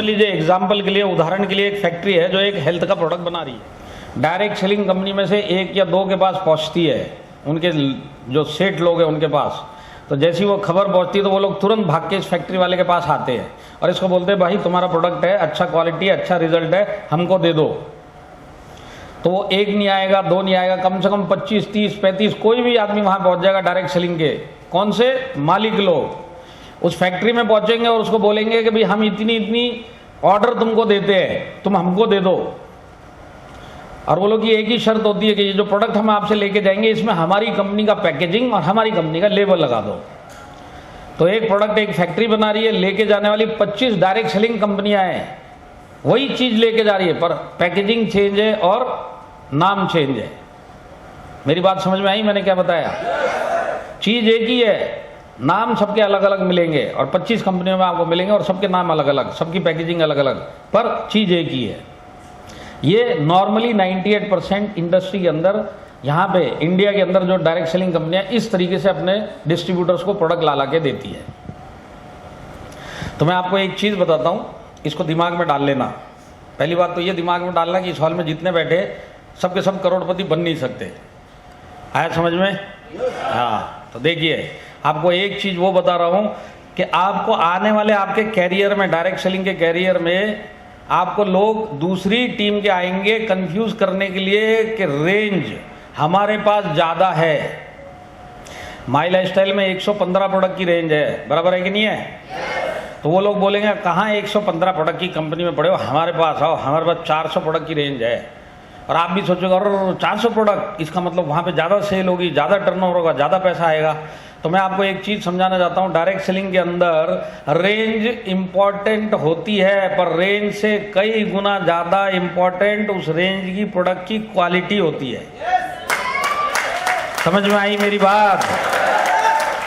समझ लीजिए एग्जाम्पल के लिए, उदाहरण के लिए, एक फैक्ट्री है जो एक हेल्थ का प्रोडक्ट बना रही है। डायरेक्ट सेलिंग कंपनी में से एक या दो के पास पहुंचती है, उनके जो सेठ लोग हैं उनके पास। तो जैसी वो खबर पहुंचती है तो वो लोग तुरंत भाग के इस फैक्ट्री वाले के पास आते हैं और इसको बोलते हैं भाई तुम्हारा प्रोडक्ट है, अच्छा क्वालिटी है, अच्छा रिजल्ट है, हमको दे दो। तो वो एक नहीं आएगा, दो नहीं आएगा, कम से कम 25, 30, 35 कोई भी आदमी वहां पहुंच जाएगा डायरेक्ट सेलिंग के। कौन से? मालिक लोग उस फैक्ट्री में पहुंचेंगे और उसको बोलेंगे कि भाई हम इतनी इतनी ऑर्डर तुमको देते हैं, तुम हमको दे दो। और वो लोग की एक ही शर्त होती है कि ये जो प्रोडक्ट हम आपसे लेके जाएंगे इसमें हमारी कंपनी का पैकेजिंग और हमारी कंपनी का लेबल लगा दो। तो एक प्रोडक्ट एक फैक्ट्री बना रही है, लेके जाने वाली 25 डायरेक्ट सेलिंग कंपनियां हैं, वही चीज लेके जा रही है, पर पैकेजिंग चेंज है और नाम चेंज है। मेरी बात समझ में आई मैंने क्या बताया? चीज एक ही है, नाम सबके अलग अलग मिलेंगे और 25 कंपनियों में आपको मिलेंगे और सबके नाम अलग अलग, सबकी पैकेजिंग अलग अलग, पर चीज एक ही है। ये नॉर्मली 98% इंडस्ट्री के अंदर, यहाँ पे इंडिया के अंदर जो डायरेक्ट सेलिंग कंपनियां इस तरीके से अपने डिस्ट्रीब्यूटर्स को प्रोडक्ट ला के देती है। तो मैं आपको एक चीज बताता हूँ, इसको दिमाग में डाल लेना। पहली बात तो ये दिमाग में डालना कि इस हॉल में जितने बैठे सबके सब करोड़पति बन नहीं सकते। आया समझ में? हाँ, तो देखिए आपको एक चीज वो बता रहा हूँ कि आपको आने वाले आपके कैरियर में, डायरेक्ट सेलिंग के कैरियर में, आपको लोग दूसरी टीम के आएंगे कंफ्यूज करने के लिए कि रेंज हमारे पास ज़्यादा है। माई लाइफस्टाइल में 115 प्रोडक्ट की रेंज है, बराबर है कि नहीं है? तो वो लोग बोलेंगे कहाँ 115 प्रोडक्ट की कंपनी में पड़े हो, हमारे पास आओ, हमारे पास 400 प्रोडक्ट की रेंज है। और आप भी सोचोगे और 400 प्रोडक्ट, इसका मतलब वहाँ पे ज़्यादा सेल होगी, ज़्यादा टर्नओवर होगा, ज़्यादा पैसा आएगा। तो मैं आपको एक चीज़ समझाना चाहता हूँ, डायरेक्ट सेलिंग के अंदर रेंज इंपॉर्टेंट होती है, पर रेंज से कई गुना ज़्यादा इंपॉर्टेंट उस रेंज की प्रोडक्ट की क्वालिटी होती है। समझ में आई मेरी बात?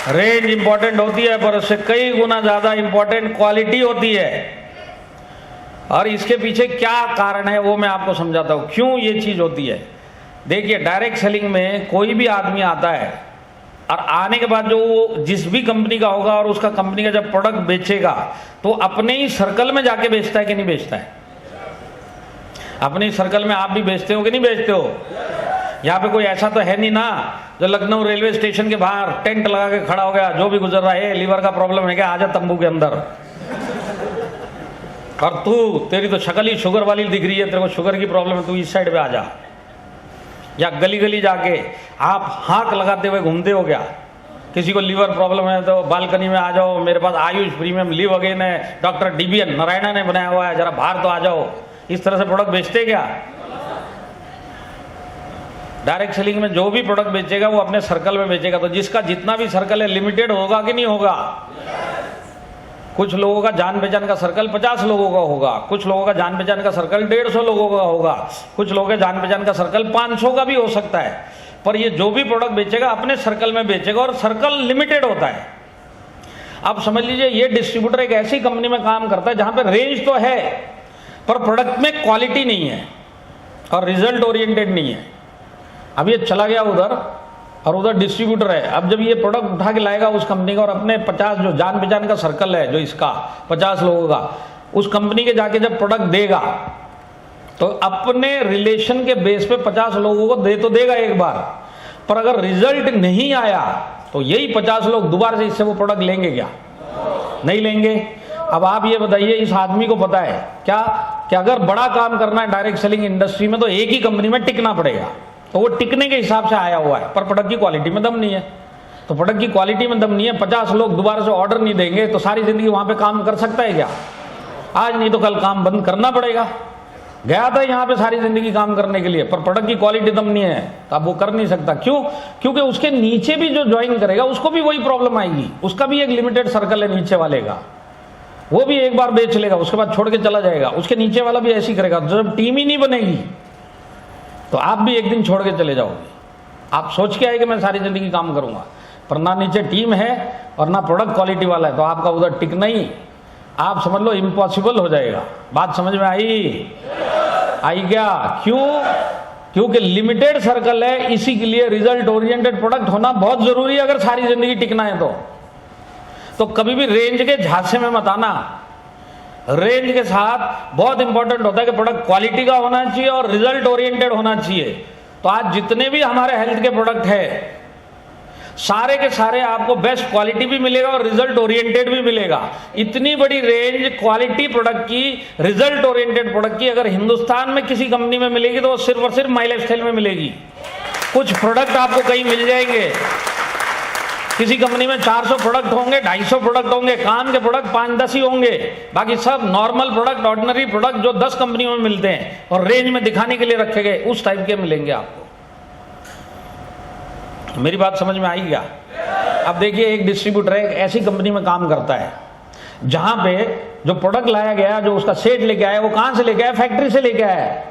रेंज इंपॉर्टेंट होती है पर उससे कई गुना ज़्यादा इंपॉर्टेंट क्वालिटी होती है। और इसके पीछे क्या कारण है वो मैं आपको समझाता हूँ, क्यों ये चीज़ होती है। देखिए डायरेक्ट सेलिंग में कोई भी आदमी आता है और आने के बाद जो वो जिस भी कंपनी का होगा और उसका कंपनी का जब प्रोडक्ट बेचेगा तो अपने ही सर्कल में जाके बेचता है कि नहीं बेचता है? अपने सर्कल में आप भी बेचते हो कि नहीं बेचते हो? यहाँ पे कोई ऐसा तो है नहीं ना जो लखनऊ रेलवे स्टेशन के बाहर टेंट लगा के खड़ा हो गया, जो भी गुजर रहा है लीवर का प्रॉब्लम है क्या, आजा तंबू के अंदर। और तू, तेरी तो शक्ल ही शुगर वाली दिख रही है, तेरे को शुगर की प्रॉब्लम है, तू इस साइड पे आ जा। या गली गली जाके आप हाथ लगाते हुए घूमते हो क्या? किसी को लीवर प्रॉब्लम है तो बालकनी में आ जाओ, मेरे पास आयुष प्रीमियम लिव अगेन है, डॉक्टर DBN नारायणा ने बनाया हुआ है, जरा बाहर तो आ जाओ। इस तरह से प्रोडक्ट बेचते क्या? डायरेक्ट सेलिंग में जो भी प्रोडक्ट बेचेगा वो अपने सर्कल में बेचेगा। तो जिसका जितना भी सर्कल है लिमिटेड होगा कि नहीं होगा? कुछ लोगों का जान पहचान का सर्कल 50 लोगों का होगा, कुछ लोगों का जान पहचान का सर्कल 150 लोगों का होगा, कुछ लोगों के जान पहचान का सर्कल 500 का भी हो सकता है। पर ये जो भी प्रोडक्ट बेचेगा अपने सर्कल में बेचेगा और सर्कल लिमिटेड होता है। आप समझ लीजिए ये डिस्ट्रीब्यूटर एक ऐसी कंपनी में काम करता है जहां पे रेंज तो है पर प्रोडक्ट में क्वालिटी नहीं है और रिजल्ट ओरिएंटेड नहीं है। अब ये चला गया उधर और उधर डिस्ट्रीब्यूटर है। अब जब ये प्रोडक्ट उठा के लाएगा उस कंपनी का और अपने 50 जो जान पहचान का सर्कल है जो इसका 50 लोगों का, उस कंपनी के जाके जब प्रोडक्ट देगा तो अपने रिलेशन के बेस पे 50 लोगों को दे तो देगा एक बार, पर अगर रिजल्ट नहीं आया तो यही 50 लोग दोबारा से इससे वो प्रोडक्ट लेंगे क्या? नहीं लेंगे। अब आप ये बताइए, इस आदमी को पता है क्या कि अगर बड़ा काम करना है डायरेक्ट सेलिंग इंडस्ट्री में तो एक ही कंपनी में टिकना पड़ेगा, तो वो टिकने के हिसाब से आया हुआ है, पर प्रोडक्ट की क्वालिटी में दम नहीं है। तो प्रोडक्ट की क्वालिटी में दम नहीं है, 50 लोग दोबारा से ऑर्डर नहीं देंगे तो सारी जिंदगी वहां पे काम कर सकता है क्या? आज नहीं तो कल काम बंद करना पड़ेगा। गया था यहाँ पे सारी जिंदगी काम करने के लिए, पर प्रोडक्ट की क्वालिटी दम नहीं है तो अब वो कर नहीं सकता। क्यों? क्योंकि उसके नीचे भी जो ज्वाइन करेगा उसको भी वही प्रॉब्लम आएगी। उसका भी एक लिमिटेड सर्कल है नीचे वाले का, वो भी एक बार बेच लेगा उसके बाद छोड़ के चला जाएगा, उसके नीचे वाला भी ऐसे ही करेगा। जब टीम ही नहीं बनेगी तो आप भी एक दिन छोड़ के चले जाओगे। आप सोच के आए कि मैं सारी जिंदगी काम करूंगा, पर ना नीचे टीम है और ना प्रोडक्ट क्वालिटी वाला है, तो आपका उधर टिकना ही, आप समझ लो इम्पॉसिबल हो जाएगा। बात समझ में आई? आई क्या? क्यों? क्योंकि लिमिटेड सर्कल है, इसी के लिए रिजल्ट ओरिएंटेड प्रोडक्ट होना बहुत जरूरी है अगर सारी जिंदगी टिकना है तो कभी भी रेंज के झांसे में मत आना रेंज के साथ बहुत इंपॉर्टेंट होता है कि प्रोडक्ट क्वालिटी का होना चाहिए और रिजल्ट ओरिएंटेड होना चाहिए। तो आज जितने भी हमारे हेल्थ के प्रोडक्ट है सारे के सारे आपको बेस्ट क्वालिटी भी मिलेगा और रिजल्ट ओरिएंटेड भी मिलेगा। इतनी बड़ी रेंज क्वालिटी प्रोडक्ट की, रिजल्ट ओरिएंटेड प्रोडक्ट की अगर हिंदुस्तान में किसी कंपनी में मिलेगी तो वो सिर्फ और सिर्फ माई लाइफस्टाइल में मिलेगी। कुछ प्रोडक्ट आपको कहीं मिल जाएंगे, किसी कंपनी में 400 प्रोडक्ट होंगे, 250 प्रोडक्ट होंगे, काम के प्रोडक्ट 5-10 ही होंगे, बाकी सब नॉर्मल प्रोडक्ट, ऑर्डिनरी प्रोडक्ट जो 10 कंपनियों में मिलते हैं और रेंज में दिखाने के लिए रखे गए उस टाइप के मिलेंगे आपको। मेरी बात समझ में आई क्या? अब देखिए, एक डिस्ट्रीब्यूटर एक ऐसी कंपनी में काम करता है जहां पे जो प्रोडक्ट लाया गया, जो उसका सेट लेके आया, वो कहां से लेके आया? फैक्ट्री से लेके आया है।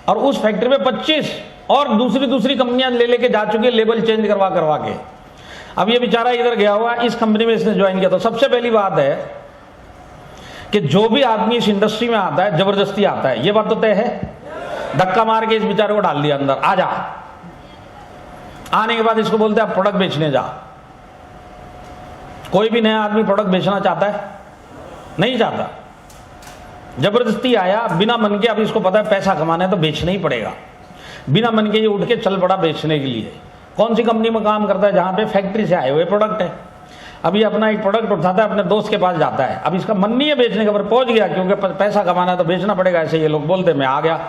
और उस फैक्ट्री में 25 और दूसरी कंपनियां लेके जा चुकी है, लेबल चेंज करवा के। अब ये बेचारा इधर गया हुआ, इस कंपनी में इसने ज्वाइन किया। तो सबसे पहली बात है कि जो भी आदमी इस इंडस्ट्री में आता है जबरदस्ती आता है, ये बात तो तय है। धक्का मार के इस बेचारे को डाल दिया अंदर, आ जा। आने के बाद इसको बोलते हैं आप प्रोडक्ट बेचने जा। कोई भी नया आदमी प्रोडक्ट बेचना चाहता है? नहीं चाहता। जबरदस्ती आया बिना मन के। अब इसको पता है पैसा कमाना है तो बेचना ही पड़ेगा। बिना मन के ये उठ के चल पड़ा बेचने के लिए। कौन सी कंपनी में काम करता है? जहां पे फैक्ट्री से आए हुए प्रोडक्ट है। अब ये अपना एक प्रोडक्ट उठाता है, अपने दोस्त के पास जाता है। अब इसका मन नहीं है बेचने का, पर पहुंच गया क्योंकि पैसा कमाना है तो बेचना पड़ेगा, ऐसे ये लोग बोलते, मैं आ गया।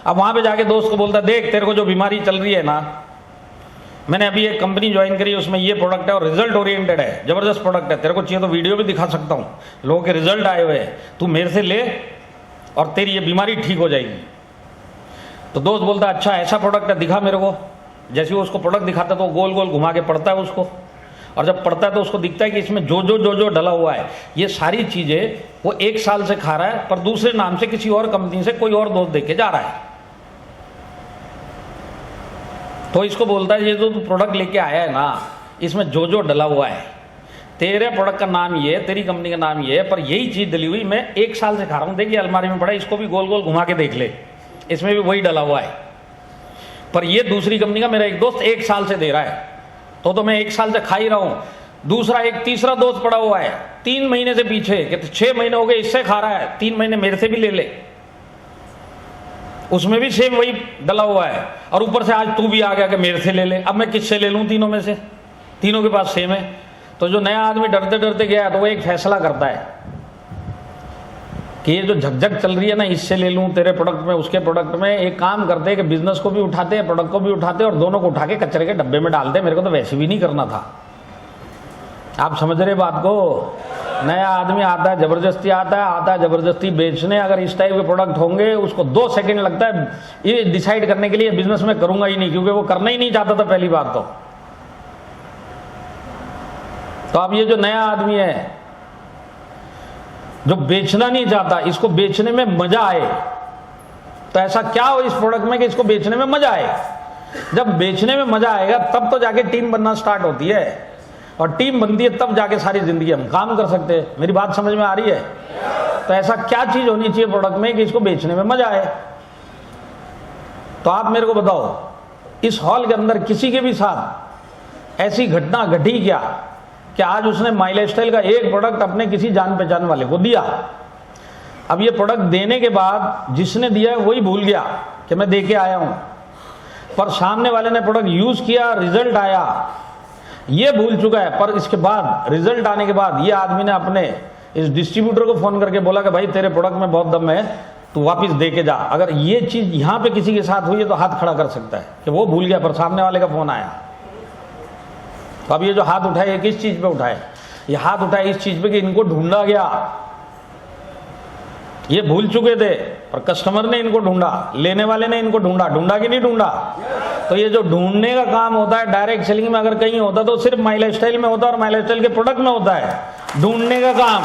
अब वहां पे जाके दोस्त को बोलता है, देख तेरे को जो बीमारी चल रही है ना, मैंने अभी एक कंपनी ज्वाइन करी, उसमें ये प्रोडक्ट है और रिजल्ट ओरिएंटेड है, जबरदस्त प्रोडक्ट है, तेरे को चाहिए तो वीडियो भी दिखा सकता हूँ, लोगों के रिजल्ट आए हुए हैं, तू मेरे से ले और तेरी ये बीमारी ठीक हो जाएगी। तो दोस्त बोलता है, अच्छा ऐसा प्रोडक्ट है, दिखा मेरे को। जैसे वो उसको प्रोडक्ट दिखाता है तो गोल गोल घुमा के पढ़ता है उसको, और जब पढ़ता है तो उसको दिखता है कि इसमें जो डला हुआ है, ये सारी चीजें वो 1 साल से खा रहा है, पर दूसरे नाम से किसी और कंपनी से कोई और दोस्त देके जा रहा है। तो इसको बोलता है, ये जो तू प्रोडक्ट लेके आया है ना, इसमें जो डला हुआ है, तेरे प्रोडक्ट का नाम ये, तेरी कंपनी का नाम ये है, पर यही चीज डली हुई मैं 1 साल से खा रहा हूं, देखिए अलमारी में पड़ा है, इसको भी गोल गोल घुमा के देख ले, इसमें भी वही डला हुआ है, पर ये दूसरी कंपनी का मेरा एक दोस्त 1 साल से दे रहा है, तो मैं 1 साल से खा ही रहा हूं। दूसरा एक तीसरा दोस्त पड़ा हुआ है 3 महीने से पीछे, कि 6 महीने हो गए इससे खा रहा है, 3 महीने मेरे से भी ले ले, उसमें भी सेम वही डला हुआ है, और ऊपर से आज तू भी आ गया कि मेरे से ले ले। अब मैं किससे ले लूं? तीनों में से, तीनों के पास सेम है। तो जो नया आदमी डरते डरते गया तो वो एक फैसला करता है कि ये जो झकझक चल रही है ना, इससे ले लूं, तेरे प्रोडक्ट में उसके प्रोडक्ट में। एक काम करते हैं कि बिजनेस को भी उठाते हैं, प्रोडक्ट को भी उठाते हैं, और दोनों को उठा के कचरे के डब्बे में डालते हैं। मेरे को तो वैसे भी नहीं करना था। आप समझ रहे बात को? नया आदमी आता है, जबरदस्ती आता है जबरदस्ती बेचने। अगर इस टाइप के प्रोडक्ट होंगे, उसको 2 सेकंड लगता है ये डिसाइड करने के लिए बिजनेस में करूंगा ही नहीं, क्योंकि वो करना ही नहीं चाहता था पहली बात तो अब ये जो नया आदमी है जो बेचना नहीं चाहता, इसको बेचने में मजा आए, तो ऐसा क्या हो इस प्रोडक्ट में कि इसको बेचने में मजा आए? जब बेचने में मजा आएगा तब तो जाके टीम बनना स्टार्ट होती है, और टीम बनती है तब जाके सारी जिंदगी हम काम कर सकते हैं। मेरी बात समझ में आ रही है? तो ऐसा क्या चीज होनी चाहिए प्रोडक्ट में कि इसको बेचने में मजा आए? तो आप मेरे को बताओ, इस हॉल के अंदर किसी के भी साथ ऐसी घटना घटी क्या कि आज उसने माई लाइफस्टाइल का एक प्रोडक्ट अपने किसी जान पहचान वाले को दिया। अब ये प्रोडक्ट देने के बाद जिसने दिया है वही भूल गया कि मैं दे के आया हूं, पर सामने वाले ने प्रोडक्ट यूज किया, रिजल्ट आया, ये भूल चुका है। पर इसके बाद, रिजल्ट आने के बाद, ये आदमी ने अपने इस डिस्ट्रीब्यूटर को फोन करके बोला कि भाई तेरे प्रोडक्ट में बहुत दम है, तू वापस दे के जा। अगर ये चीज यहां पे किसी के साथ हुई है तो हाथ खड़ा कर सकता है कि वो भूल गया पर सामने वाले का फोन आया। तो अब ये जो हाथ उठाए, ये किस चीज पे उठाए? ये हाथ उठाए इस चीज पे कि इनको ढूंढा गया। ये भूल चुके थे और कस्टमर ने इनको ढूंढा, लेने वाले ने इनको ढूंढा। ढूंढा कि नहीं ढूंढा? तो ये जो ढूंढने का काम होता है डायरेक्ट सेलिंग में, अगर कहीं होता तो सिर्फ माई लाइफस्टाइल में होता और माई लाइफस्टाइल के प्रोडक्ट में होता है ढूंढने का काम।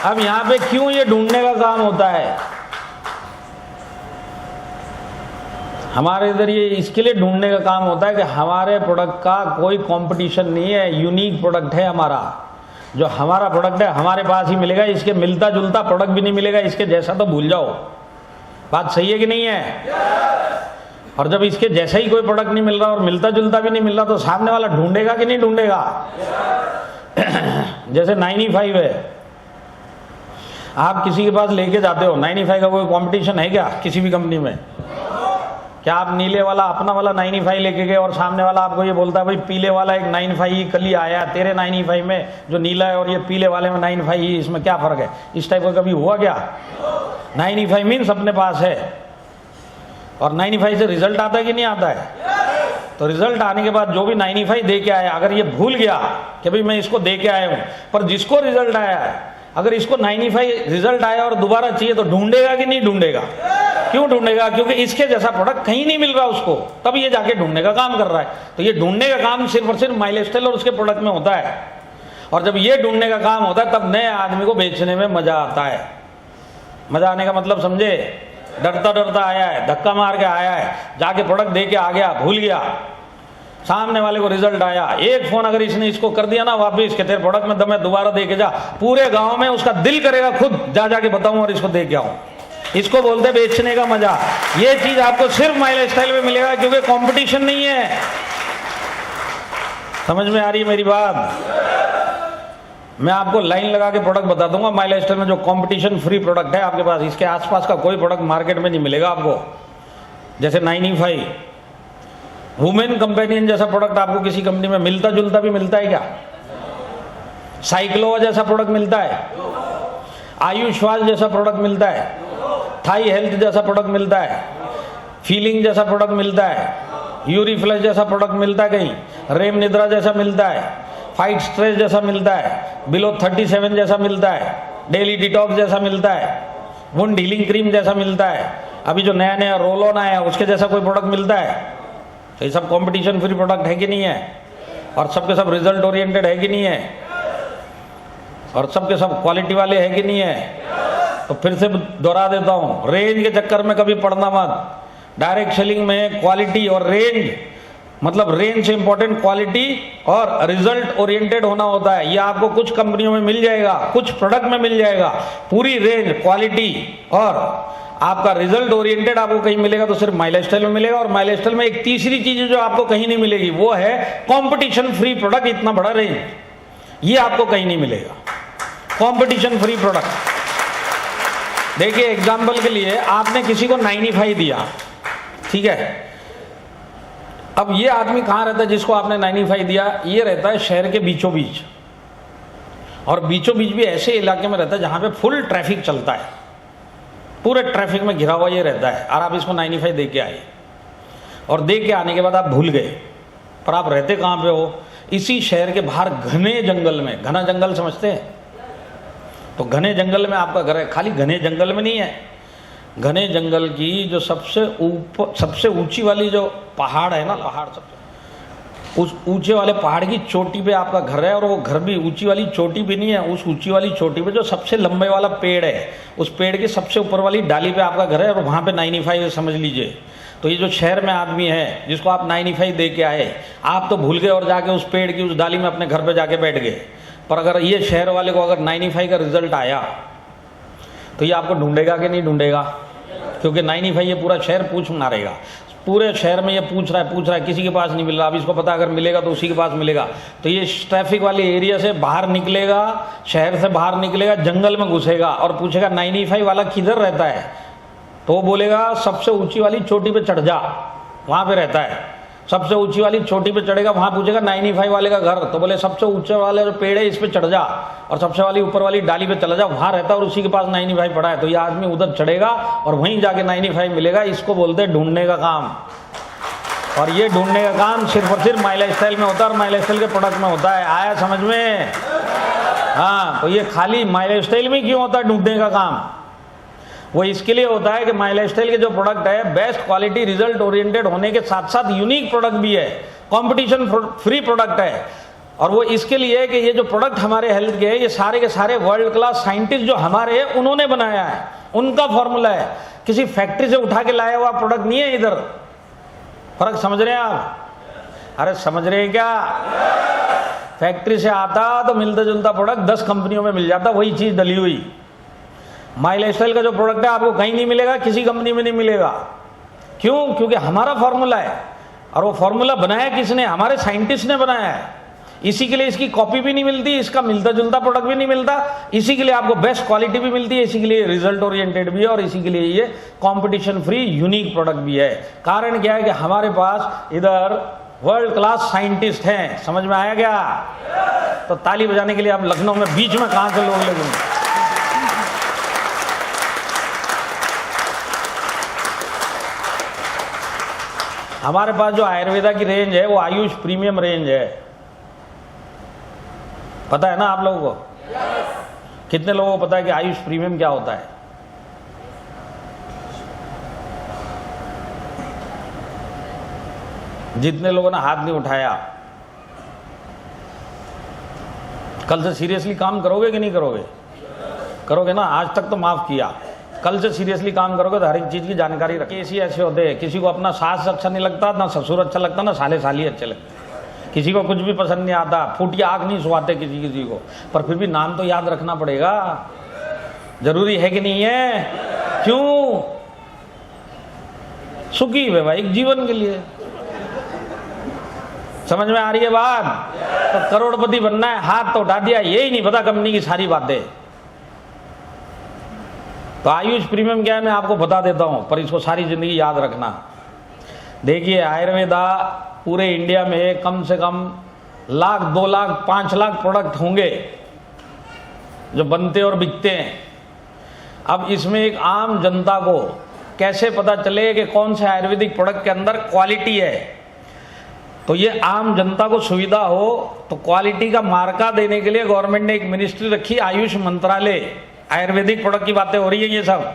अब यहां पे क्यों ये ढूंढने का काम होता है? हमारे इधर ये इसके लिए ढूंढने का काम होता है कि हमारे प्रोडक्ट का कोई कंपटीशन नहीं है, यूनिक प्रोडक्ट है हमारा। जो हमारा प्रोडक्ट है हमारे पास ही मिलेगा, इसके मिलता जुलता प्रोडक्ट भी नहीं मिलेगा, इसके जैसा तो भूल जाओ। बात सही है कि नहीं है? और जब इसके जैसा ही कोई प्रोडक्ट नहीं मिल रहा और मिलता जुलता भी नहीं मिल रहा, तो सामने वाला ढूंढेगा कि नहीं ढूंढेगा? जैसे 9E5 है, आप किसी के पास लेके जाते हो 95 का कोई कंपटीशन है क्या किसी भी कंपनी में? क्या आप नीले वाला अपना वाला 95 लेके गए और सामने वाला आपको ये बोलता है भाई पीले वाला एक 95 कल ही आया है, तेरे 95 में जो नीला है और ये पीले वाले में 95 ही, इसमें क्या फर्क है? इस टाइप का कभी हुआ क्या? 95 मीन्स अपने पास है। और 95 से रिजल्ट आता है कि नहीं आता है? तो रिजल्ट आने के बाद जो भी 95 दे के आया, अगर ये भूल गया कि भाई मैं इसको दे के आया हूं, पर जिसको रिजल्ट आया है अगर इसको 95 रिजल्ट आया और दोबारा चाहिए तो ढूंढेगा कि नहीं ढूंढेगा? क्यों ढूंढेगा? क्योंकि इसके जैसा प्रोडक्ट कहीं नहीं मिल रहा उसको, तब ये जाके ढूंढने का काम कर रहा है। तो ये ढूंढने का काम सिर्फ और सिर्फ माइलस्टाइल और उसके प्रोडक्ट में होता है। और जब ये ढूंढने का काम होता है तब नए आदमी को बेचने में मजा आता है। मजा आने का मतलब समझे? डरता डरता आया है, धक्का मार के आया है, जाके प्रोडक्ट दे के आ गया, भूल गया, सामने वाले को रिजल्ट आया, एक फोन अगर इसने इसको कर दिया ना वापिस के तेरे प्रोडक्ट में दम है दोबारा दे के जा, पूरे गांव में उसका दिल करेगा खुद जा जाके बताऊं और इसको दे के आऊं। इसको बोलते बेचने का मजा। ये चीज आपको सिर्फ माइलस्टाइल में मिलेगा क्योंकि कंपटीशन नहीं है। समझ में आ रही है मेरी बात? मैं आपको लाइन लगा के प्रोडक्ट बता दूंगा माइलस्टाइल में जो कंपटीशन फ्री प्रोडक्ट है आपके पास, इसके आसपास का कोई प्रोडक्ट मार्केट में नहीं मिलेगा आपको। जैसे 95 वुमेन कंपेनियन जैसा प्रोडक्ट आपको किसी कंपनी में मिलता जुलता भी मिलता है क्या? साइक्लोवा जैसा प्रोडक्ट मिलता है, आयुष्वाल जैसा प्रोडक्ट मिलता है, थाई हेल्थ जैसा प्रोडक्ट मिलता है, फीलिंग जैसा प्रोडक्ट मिलता है, यूरिफ्लश जैसा प्रोडक्ट मिलता है कहीं, रेम निद्रा जैसा मिलता है, फाइट स्ट्रेस जैसा मिलता है, बिलो 37 जैसा मिलता है, डेली डिटॉक्स जैसा मिलता है, वुंड हीलिंग क्रीम जैसा मिलता है, अभी जो नया नया रोल ऑन आया उसके जैसा कोई प्रोडक्ट मिलता है? तो ये सब कंपटीशन फ्री प्रोडक्ट है कि नहीं है? और सबके सब रिजल्ट ओरिएंटेड है कि नहीं है? और सबके सब क्वालिटी वाले है कि नहीं है? तो फिर से दोहरा देता हूं, रेंज के चक्कर में कभी पड़ना मत। डायरेक्ट सेलिंग में क्वालिटी और रेंज, मतलब रेंज से इंपॉर्टेंट क्वालिटी और रिजल्ट ओरिएंटेड होना होता है। ये आपको कुछ कंपनियों में मिल जाएगा, कुछ प्रोडक्ट में मिल जाएगा। पूरी रेंज, क्वालिटी और आपका रिजल्ट ओरिएंटेड आपको कहीं मिलेगा तो सिर्फ माइलस्टाइल में मिलेगा। और माइलस्टाइल में एक तीसरी चीज जो आपको कहीं नहीं मिलेगी वो है कंपटीशन फ्री प्रोडक्ट। इतना बड़ा रेंज ये आपको कहीं नहीं मिलेगा, कंपटीशन फ्री प्रोडक्ट। देखिए एग्जांपल के लिए आपने किसी को 95 दिया, ठीक है? अब ये आदमी कहां रहता है जिसको आपने 95 दिया? ये रहता है शहर के बीचों बीच, और बीचों बीच भी ऐसे इलाके में रहता है जहां पे फुल ट्रैफिक चलता है, पूरे ट्रैफिक में घिरा हुआ ये रहता है। और आप इसको 95 दे के आए, और दे के आने के बाद आप भूल गए, पर आप रहते कहां पे हो? इसी शहर के बाहर घने जंगल में। घना जंगल समझते हैं? तो घने जंगल में आपका घर है। खाली घने जंगल में नहीं है, घने जंगल की जो सबसे ऊंची वाली जो पहाड़ है ना, पहाड़ सबसे उस ऊंचे वाले पहाड़ की चोटी पे आपका घर है। और वो घर भी ऊंची वाली चोटी भी नहीं है, उस ऊंची वाली चोटी पे जो सबसे लंबे वाला पेड़ है, उस पेड़ की सबसे ऊपर वाली डाली पे आपका घर है, और वहाँ पे 95 समझ लीजिए। तो ये जो शहर में आदमी है जिसको आप 95 दे के आए, आप तो भूल गए और जाके उस पेड़ की उस डाली में अपने घर पे जाके बैठ गए। पर अगर ये शहर वाले को अगर 95 का रिजल्ट आया तो ये आपको ढूंढेगा कि नहीं ढूंढेगा? क्योंकि 95 ये पूरा शहर पूछ मारेगा। पूरे शहर में ये पूछ रहा है, किसी के पास नहीं मिल रहा। अब इसको पता अगर मिलेगा तो उसी के पास मिलेगा। तो ये ट्रैफिक वाले एरिया से बाहर निकलेगा, शहर से बाहर निकलेगा, जंगल में घुसेगा और पूछेगा 95 वाला किधर रहता है? तो वो बोलेगा सबसे ऊंची वाली चोटी पे चढ़ जा, वहां पे रहता है। सबसे ऊंची वाली चोटी पे चढ़ेगा, वहां पूछेगा 95 वाले का घर, तो बोले सबसे ऊंचे वाले जो पेड़ है इस पे चढ़ जा और सबसे वाली ऊपर वाली डाली पे चला जा, वहां रहता है और उसी के पास 95 पड़ा है। तो ये आदमी उधर चढ़ेगा और वहीं जाके 95 मिलेगा। इसको बोलते हैं ढूंढने का काम। और ये ढूंढने का काम सिर्फ और सिर्फ माइलस्टाइल में होता है और माइलस्टाइल के प्रोडक्ट में होता है। आया समझ में? हाँ, तो ये खाली माइलस्टाइल में क्यों होता है ढूंढने का काम? वो इसके लिए होता है कि माइलस्टाइल के जो प्रोडक्ट है बेस्ट क्वालिटी रिजल्ट ओरिएंटेड होने के साथ साथ यूनिक प्रोडक्ट भी है, कंपटीशन फ्री प्रोडक्ट है। और वो इसके लिए है कि ये जो प्रोडक्ट हमारे हेल्थ के है ये सारे के सारे वर्ल्ड क्लास साइंटिस्ट जो हमारे हैं उन्होंने बनाया है, उनका फॉर्मूला है। किसी फैक्ट्री से उठा के लाया हुआ प्रोडक्ट नहीं है इधर। फर्क समझ रहे हैं आप? अरे समझ रहे हैं क्या? फैक्ट्री से आता तो मिलता जुलता प्रोडक्ट 10 कंपनियों में मिल जाता, वही चीज डली हुई। माइलस्टाइल का जो प्रोडक्ट है आपको कहीं नहीं मिलेगा, किसी कंपनी में नहीं मिलेगा। क्यों? क्योंकि हमारा फॉर्मूला है। और वो फॉर्मूला बनाया किसने? हमारे साइंटिस्ट ने बनाया है। इसी के लिए इसकी कॉपी भी नहीं मिलती, इसका मिलता जुलता प्रोडक्ट भी नहीं मिलता, इसी के लिए आपको बेस्ट क्वालिटी भी मिलती है, इसी के लिए रिजल्ट ओरिएंटेड भी है और इसी के लिए ये कंपटीशन फ्री यूनिक प्रोडक्ट भी है। कारण क्या है कि हमारे पास इधर वर्ल्ड क्लास साइंटिस्ट हैं। समझ में आया क्या? तो ताली बजाने के लिए आप लखनऊ में बीच में कहां से लोग लगेंगे? हमारे पास जो आयुर्वेदा की रेंज है वो आयुष प्रीमियम रेंज है। पता है ना आप लोगों को? कितने लोगों को पता है कि आयुष प्रीमियम क्या होता है? जितने लोगों ने हाथ नहीं उठाया, कल से सीरियसली काम करोगे कि नहीं करोगे? करोगे ना? आज तक तो माफ किया, कल से सीरियसली काम करोगे तो हर एक चीज की जानकारी रखिए। ऐसे होते हैं, किसी को अपना सास अच्छा नहीं लगता, ना ससुर अच्छा लगता, ना साले साली अच्छे लगते, किसी को कुछ भी पसंद नहीं आता, फूटी आग नहीं सुहाते किसी को, पर फिर भी नाम तो याद रखना पड़ेगा। जरूरी है कि नहीं है? क्यों? सुखी वैवाहिक जीवन के लिए। समझ में आ रही है बात? तो करोड़पति बनना है, हाथ तो उठा दिया, यही नहीं पता कंपनी की सारी बातें। तो आयुष प्रीमियम क्या है मैं आपको बता देता हूं, पर इसको सारी जिंदगी याद रखना। देखिए, आयुर्वेदा पूरे इंडिया में कम से कम 1,00,000, 2,00,000, 5,00,000 प्रोडक्ट होंगे जो बनते और बिकते हैं। अब इसमें एक आम जनता को कैसे पता चले कि कौन से आयुर्वेदिक प्रोडक्ट के अंदर क्वालिटी है? तो ये आम जनता को सुविधा हो तो क्वालिटी का मार्का देने के लिए गवर्नमेंट ने एक मिनिस्ट्री रखी, आयुष मंत्रालय। आयुर्वेदिक प्रोडक्ट की बातें हो रही है ये सब।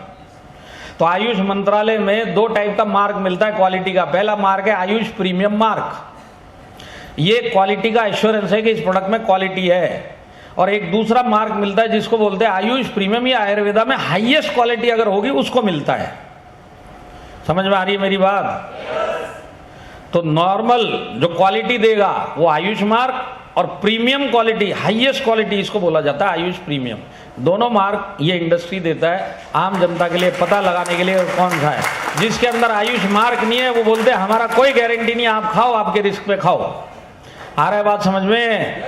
तो आयुष मंत्रालय में 2 टाइप का मार्क मिलता है क्वालिटी का। पहला मार्क है आयुष प्रीमियम मार्क, ये क्वालिटी का एश्योरेंस है कि इस प्रोडक्ट में क्वालिटी है। और एक दूसरा मार्क मिलता है जिसको बोलते हैं आयुष प्रीमियम, या आयुर्वेदा में हाईएस्ट क्वालिटी अगर होगी उसको मिलता है। समझ में आ रही है मेरी बात? तो नॉर्मल जो क्वालिटी देगा वो आयुष मार्क, और प्रीमियम क्वालिटी, हाईएस्ट क्वालिटी, इसको बोला जाता है आयुष प्रीमियम। दोनों मार्क ये इंडस्ट्री देता है आम जनता के लिए पता लगाने के लिए कौन सा है। जिसके अंदर आयुष मार्क नहीं है वो बोलते हैं हमारा कोई गारंटी नहीं, आप खाओ, आपके रिस्क पे खाओ। आ रहा है बात समझ में?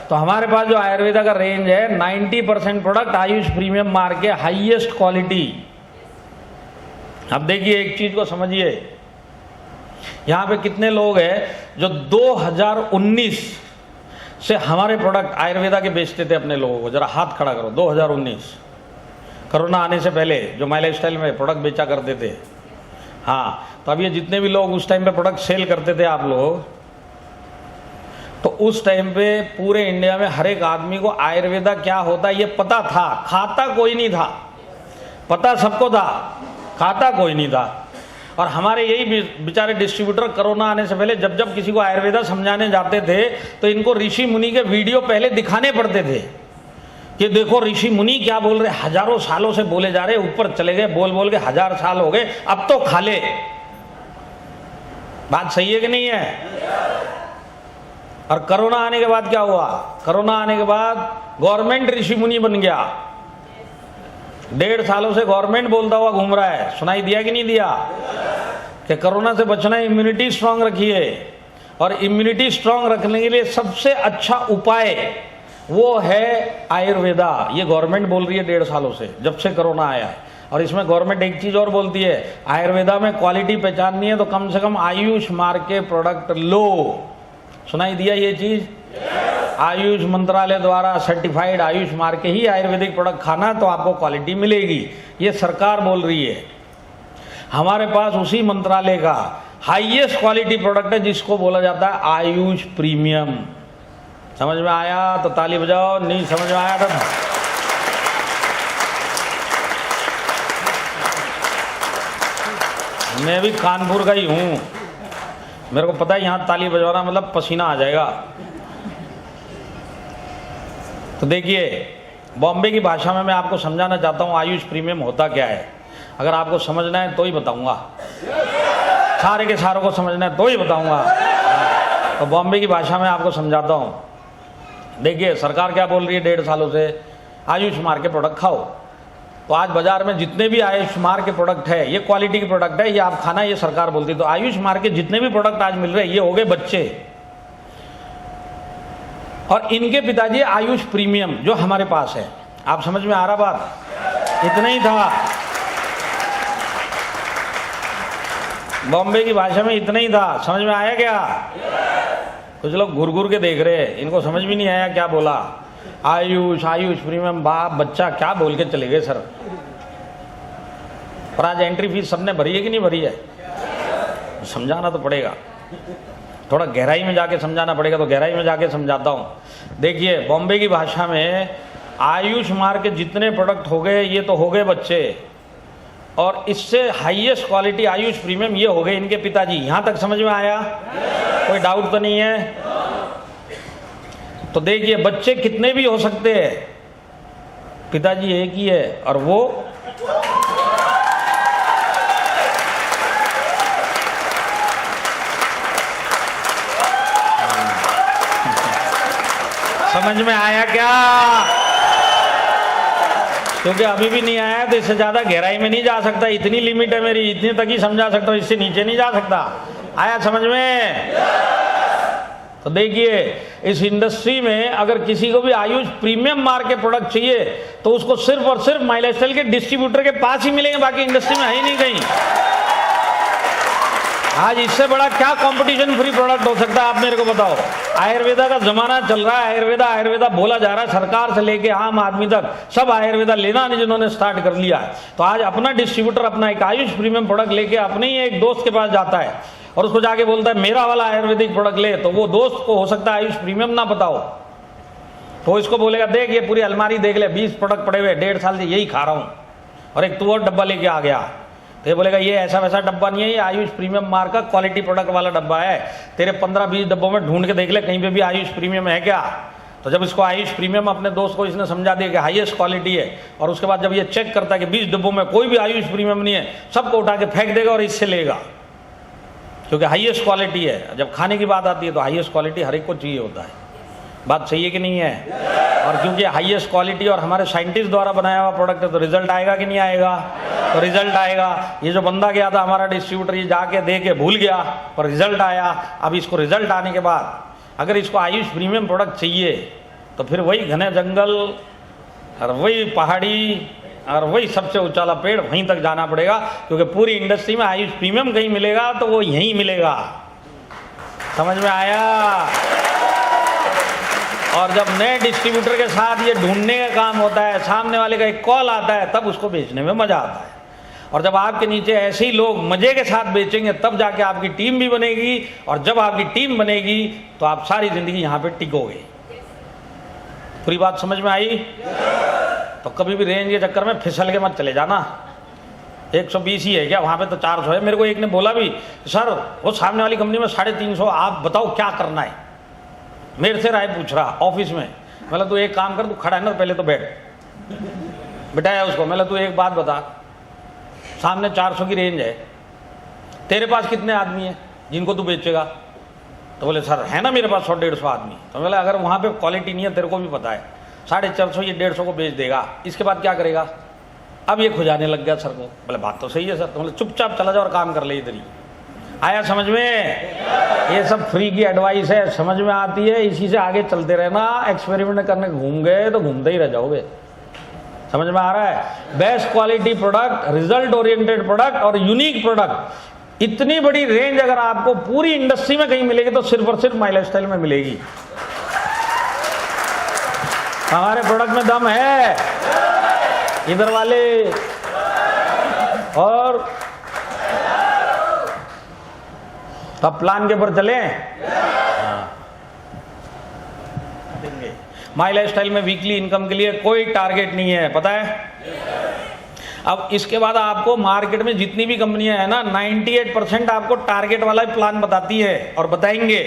तो हमारे पास जो आयुर्वेदा का रेंज है 90% प्रोडक्ट आयुष प्रीमियम मार्क के, हाईएस्ट क्वालिटी। अब देखिए एक चीज को समझिए, यहां पे कितने लोग हैं जो 2019 से हमारे प्रोडक्ट आयुर्वेदा के बेचते थे अपने लोगों को? जरा हाथ खड़ा करो। 2019 कोरोना आने से पहले जो माई लाइफ स्टाइल में प्रोडक्ट बेचा करते थे। हाँ, तो अब ये जितने भी लोग उस टाइम पे प्रोडक्ट सेल करते थे आप लोग, तो उस टाइम पे पूरे इंडिया में हर एक आदमी को आयुर्वेदा क्या होता है ये पता था। खाता कोई नहीं था, पता सबको था, खाता कोई नहीं था। और हमारे यही बेचारे डिस्ट्रीब्यूटर कोरोना आने से पहले जब जब किसी को आयुर्वेदा समझाने जाते थे तो इनको ऋषि मुनि के वीडियो पहले दिखाने पड़ते थे कि देखो ऋषि मुनि क्या बोल रहे, हजारों सालों से बोले जा रहे, ऊपर चले गए, बोल बोल के 1000 साल हो गए, अब तो खा ले। बात सही है कि नहीं है? और कोरोना आने के बाद क्या हुआ? कोरोना आने के बाद गवर्नमेंट ऋषि मुनि बन गया। 1.5 सालों से गवर्नमेंट बोलता हुआ घूम रहा है। सुनाई दिया कि नहीं दिया कि कोरोना से बचना है, इम्यूनिटी स्ट्रांग रखिए। और इम्यूनिटी स्ट्रांग रखने के लिए सबसे अच्छा उपाय वो है आयुर्वेदा। ये गवर्नमेंट बोल रही है 1.5 सालों से, जब से कोरोना आया है। और इसमें गवर्नमेंट एक चीज और बोलती है, आयुर्वेदा में क्वालिटी पहचाननी है तो कम से कम आयुष मार्क के प्रोडक्ट लो। सुनाई दिया ये चीज? आयुष मंत्रालय द्वारा सर्टिफाइड आयुष मार्क के ही आयुर्वेदिक प्रोडक्ट खाना तो आपको क्वालिटी मिलेगी। ये सरकार बोल रही है। हमारे पास उसी मंत्रालय का हाईएस्ट क्वालिटी प्रोडक्ट है जिसको बोला जाता है आयुष प्रीमियम। समझ में आया तो ताली बजाओ, नहीं समझ में आया तो मैं भी कानपुर का ही हूं, मेरे को पता है यहां ताली बजवाना मतलब पसीना आ जाएगा। तो देखिए, बॉम्बे की भाषा में मैं आपको समझाना चाहता हूँ आयुष प्रीमियम होता क्या है। अगर आपको समझना है तो ही बताऊंगा, सारे के सारों को समझना है तो ही बताऊंगा। तो बॉम्बे की भाषा में आपको समझाता हूँ। देखिए, सरकार क्या बोल रही है 1.5 सालों से, आयुष मार्क के प्रोडक्ट खाओ। तो आज बाजार में जितने भी आयुष मार्क के प्रोडक्ट है, ये क्वालिटी के प्रोडक्ट है, ये आप खाना, ये सरकार बोलती है। तो आयुष मार्क के जितने भी प्रोडक्ट आज मिल रहे हैं ये हो गए बच्चे। और इनके पिताजी आयुष प्रीमियम जो हमारे पास है। आप समझ में आ रहा बात? इतना ही था, बॉम्बे की भाषा में इतना ही था। समझ में आया क्या? कुछ लोग घूर घूर के देख रहे हैं, इनको समझ भी नहीं आया क्या बोला। आयुष आयुष प्रीमियम, बाप बच्चा क्या बोल के चले गए सर। पर आज एंट्री फीस सबने भरी है कि नहीं भरी है? समझाना तो पड़ेगा, थोड़ा गहराई में जाके समझाना पड़ेगा, तो गहराई में जाके समझाता हूँ। देखिए, बॉम्बे की भाषा में आयुष मार्क के जितने प्रोडक्ट हो गए ये तो हो गए बच्चे, और इससे हाईएस्ट क्वालिटी आयुष प्रीमियम ये हो गए इनके पिताजी। यहां तक समझ में आया? कोई डाउट तो नहीं है? तो देखिए, बच्चे कितने भी हो सकते हैं, पिताजी एक ही है, और वो समझ में आया क्या? क्योंकि अभी भी नहीं आया तो इससे ज्यादा गहराई में नहीं जा सकता, इतनी लिमिट है मेरी, इतने तक ही समझा सकता हूं, इससे नीचे नहीं जा सकता। आया समझ में? तो देखिए, इस इंडस्ट्री में अगर किसी को भी आयुष प्रीमियम मार्क के प्रोडक्ट चाहिए तो उसको सिर्फ और सिर्फ माई लाइफस्टाइल के डिस्ट्रीब्यूटर के पास ही मिलेंगे, बाकी इंडस्ट्री में है ही नहीं कहीं। आज इससे बड़ा क्या कंपटीशन फ्री प्रोडक्ट हो सकता है, आप मेरे को बताओ। आयुर्वेदा का जमाना चल रहा है, आयुर्वेदा आयुर्वेदा बोला जा रहा है, सरकार से लेके आम आदमी तक सब आयुर्वेदा लेना नहीं जिन्होंने स्टार्ट कर लिया है। तो आज अपना डिस्ट्रीब्यूटर अपना एक आयुष प्रीमियम प्रोडक्ट लेके अपने ही एक दोस्त के पास जाता है और उसको जाके बोलता है मेरा वाला आयुर्वेदिक प्रोडक्ट ले, तो वो दोस्त को हो सकता है आयुष प्रीमियम ना बताओ, तो इसको बोलेगा देख ये पूरी अलमारी देख ले, 20 प्रोडक्ट पड़े हुए, 1.5 साल से यही खा रहा हूं, और एक तू और डब्बा लेके आ गया। तो ये बोलेगा ये ऐसा वैसा डब्बा नहीं है, ये आयुष प्रीमियम मार्क का क्वालिटी प्रोडक्ट वाला डब्बा है, तेरे 15-20 डब्बों में ढूंढ के देख ले कहीं पे भी आयुष प्रीमियम है क्या। तो जब इसको आयुष प्रीमियम अपने दोस्त को इसने समझा दिया कि हाईएस्ट क्वालिटी है, और उसके बाद जब ये चेक करता है कि 20 डब्बों में कोई भी आयुष प्रीमियम नहीं है, सबको उठा के फेंक देगा और इससे लेगा, क्योंकि हाईएस्ट क्वालिटी है। जब खाने की बात आती है तो हाईएस्ट क्वालिटी हर एक को चाहिए होता है। बात सही है कि नहीं है? और क्योंकि हाईएस्ट क्वालिटी और हमारे साइंटिस्ट द्वारा बनाया हुआ प्रोडक्ट है, तो रिजल्ट आएगा कि नहीं आएगा? तो रिजल्ट आएगा। ये जो बंदा गया था हमारा डिस्ट्रीब्यूटर, ये जाके दे के भूल गया, पर रिजल्ट आया। अब इसको रिजल्ट आने के बाद अगर इसको आयुष प्रीमियम प्रोडक्ट चाहिए तो फिर वही घने जंगल और वही पहाड़ी और वही सबसे ऊंचाला पेड़, वहीं तक जाना पड़ेगा, क्योंकि पूरी इंडस्ट्री में आयुष प्रीमियम कहीं मिलेगा तो वो यहीं मिलेगा। समझ में आया? और जब नए डिस्ट्रीब्यूटर के साथ ये ढूंढने का काम होता है, सामने वाले का एक कॉल आता है, तब उसको बेचने में मजा आता है। और जब आपके नीचे ऐसे ही लोग मजे के साथ बेचेंगे, तब जाके आपकी टीम भी बनेगी, और जब आपकी टीम बनेगी तो आप सारी जिंदगी यहां पे टिकोगे। पूरी बात समझ में आई? तो कभी भी रेंज के चक्कर में फिसल के मत चले जाना। 120 ही है क्या? वहां पे तो 400 है। मेरे को एक ने बोला भी, सर वो सामने वाली कंपनी में 350, आप बताओ क्या करना है। मेरे से राय पूछ रहा ऑफिस में। मतलब तू एक काम कर, तू खड़ा है ना, पहले तो बैठ। बिठाया उसको, मतलब तू एक बात बता, सामने 400 की रेंज है, तेरे पास कितने आदमी है जिनको तू बेचेगा? तो बोले सर है ना मेरे पास 100-150 आदमी। तो बोले अगर वहां पे क्वालिटी नहीं है, तेरे को भी पता है, 450 ये 150 को बेच देगा, इसके बाद क्या करेगा? अब ये खुजाने लग गया सर को। बोले बात तो सही है सर। तो बोले चुपचाप चला जाओ और काम कर ले इधर ही। आया समझ में? ये सब फ्री की एडवाइस है, समझ में आती है, इसी से आगे चलते रहना। एक्सपेरिमेंट करने घूम गए तो घूमते ही रह जाओगे। समझ में आ रहा है? Best quality product, result oriented product और यूनिक प्रोडक्ट, इतनी बड़ी रेंज अगर आपको पूरी इंडस्ट्री में कहीं मिलेगी तो सिर्फ और सिर्फ माई लाइफस्टाइल में मिलेगी। हमारे प्रोडक्ट में दम है, इधर वाले। और अब प्लान के ऊपर चले। माई लाइफस्टाइल में वीकली इनकम के लिए कोई टारगेट नहीं है, पता है? अब इसके बाद आपको मार्केट में जितनी भी कंपनियां हैं ना, 98% आपको टारगेट वाला प्लान बताती है और बताएंगे,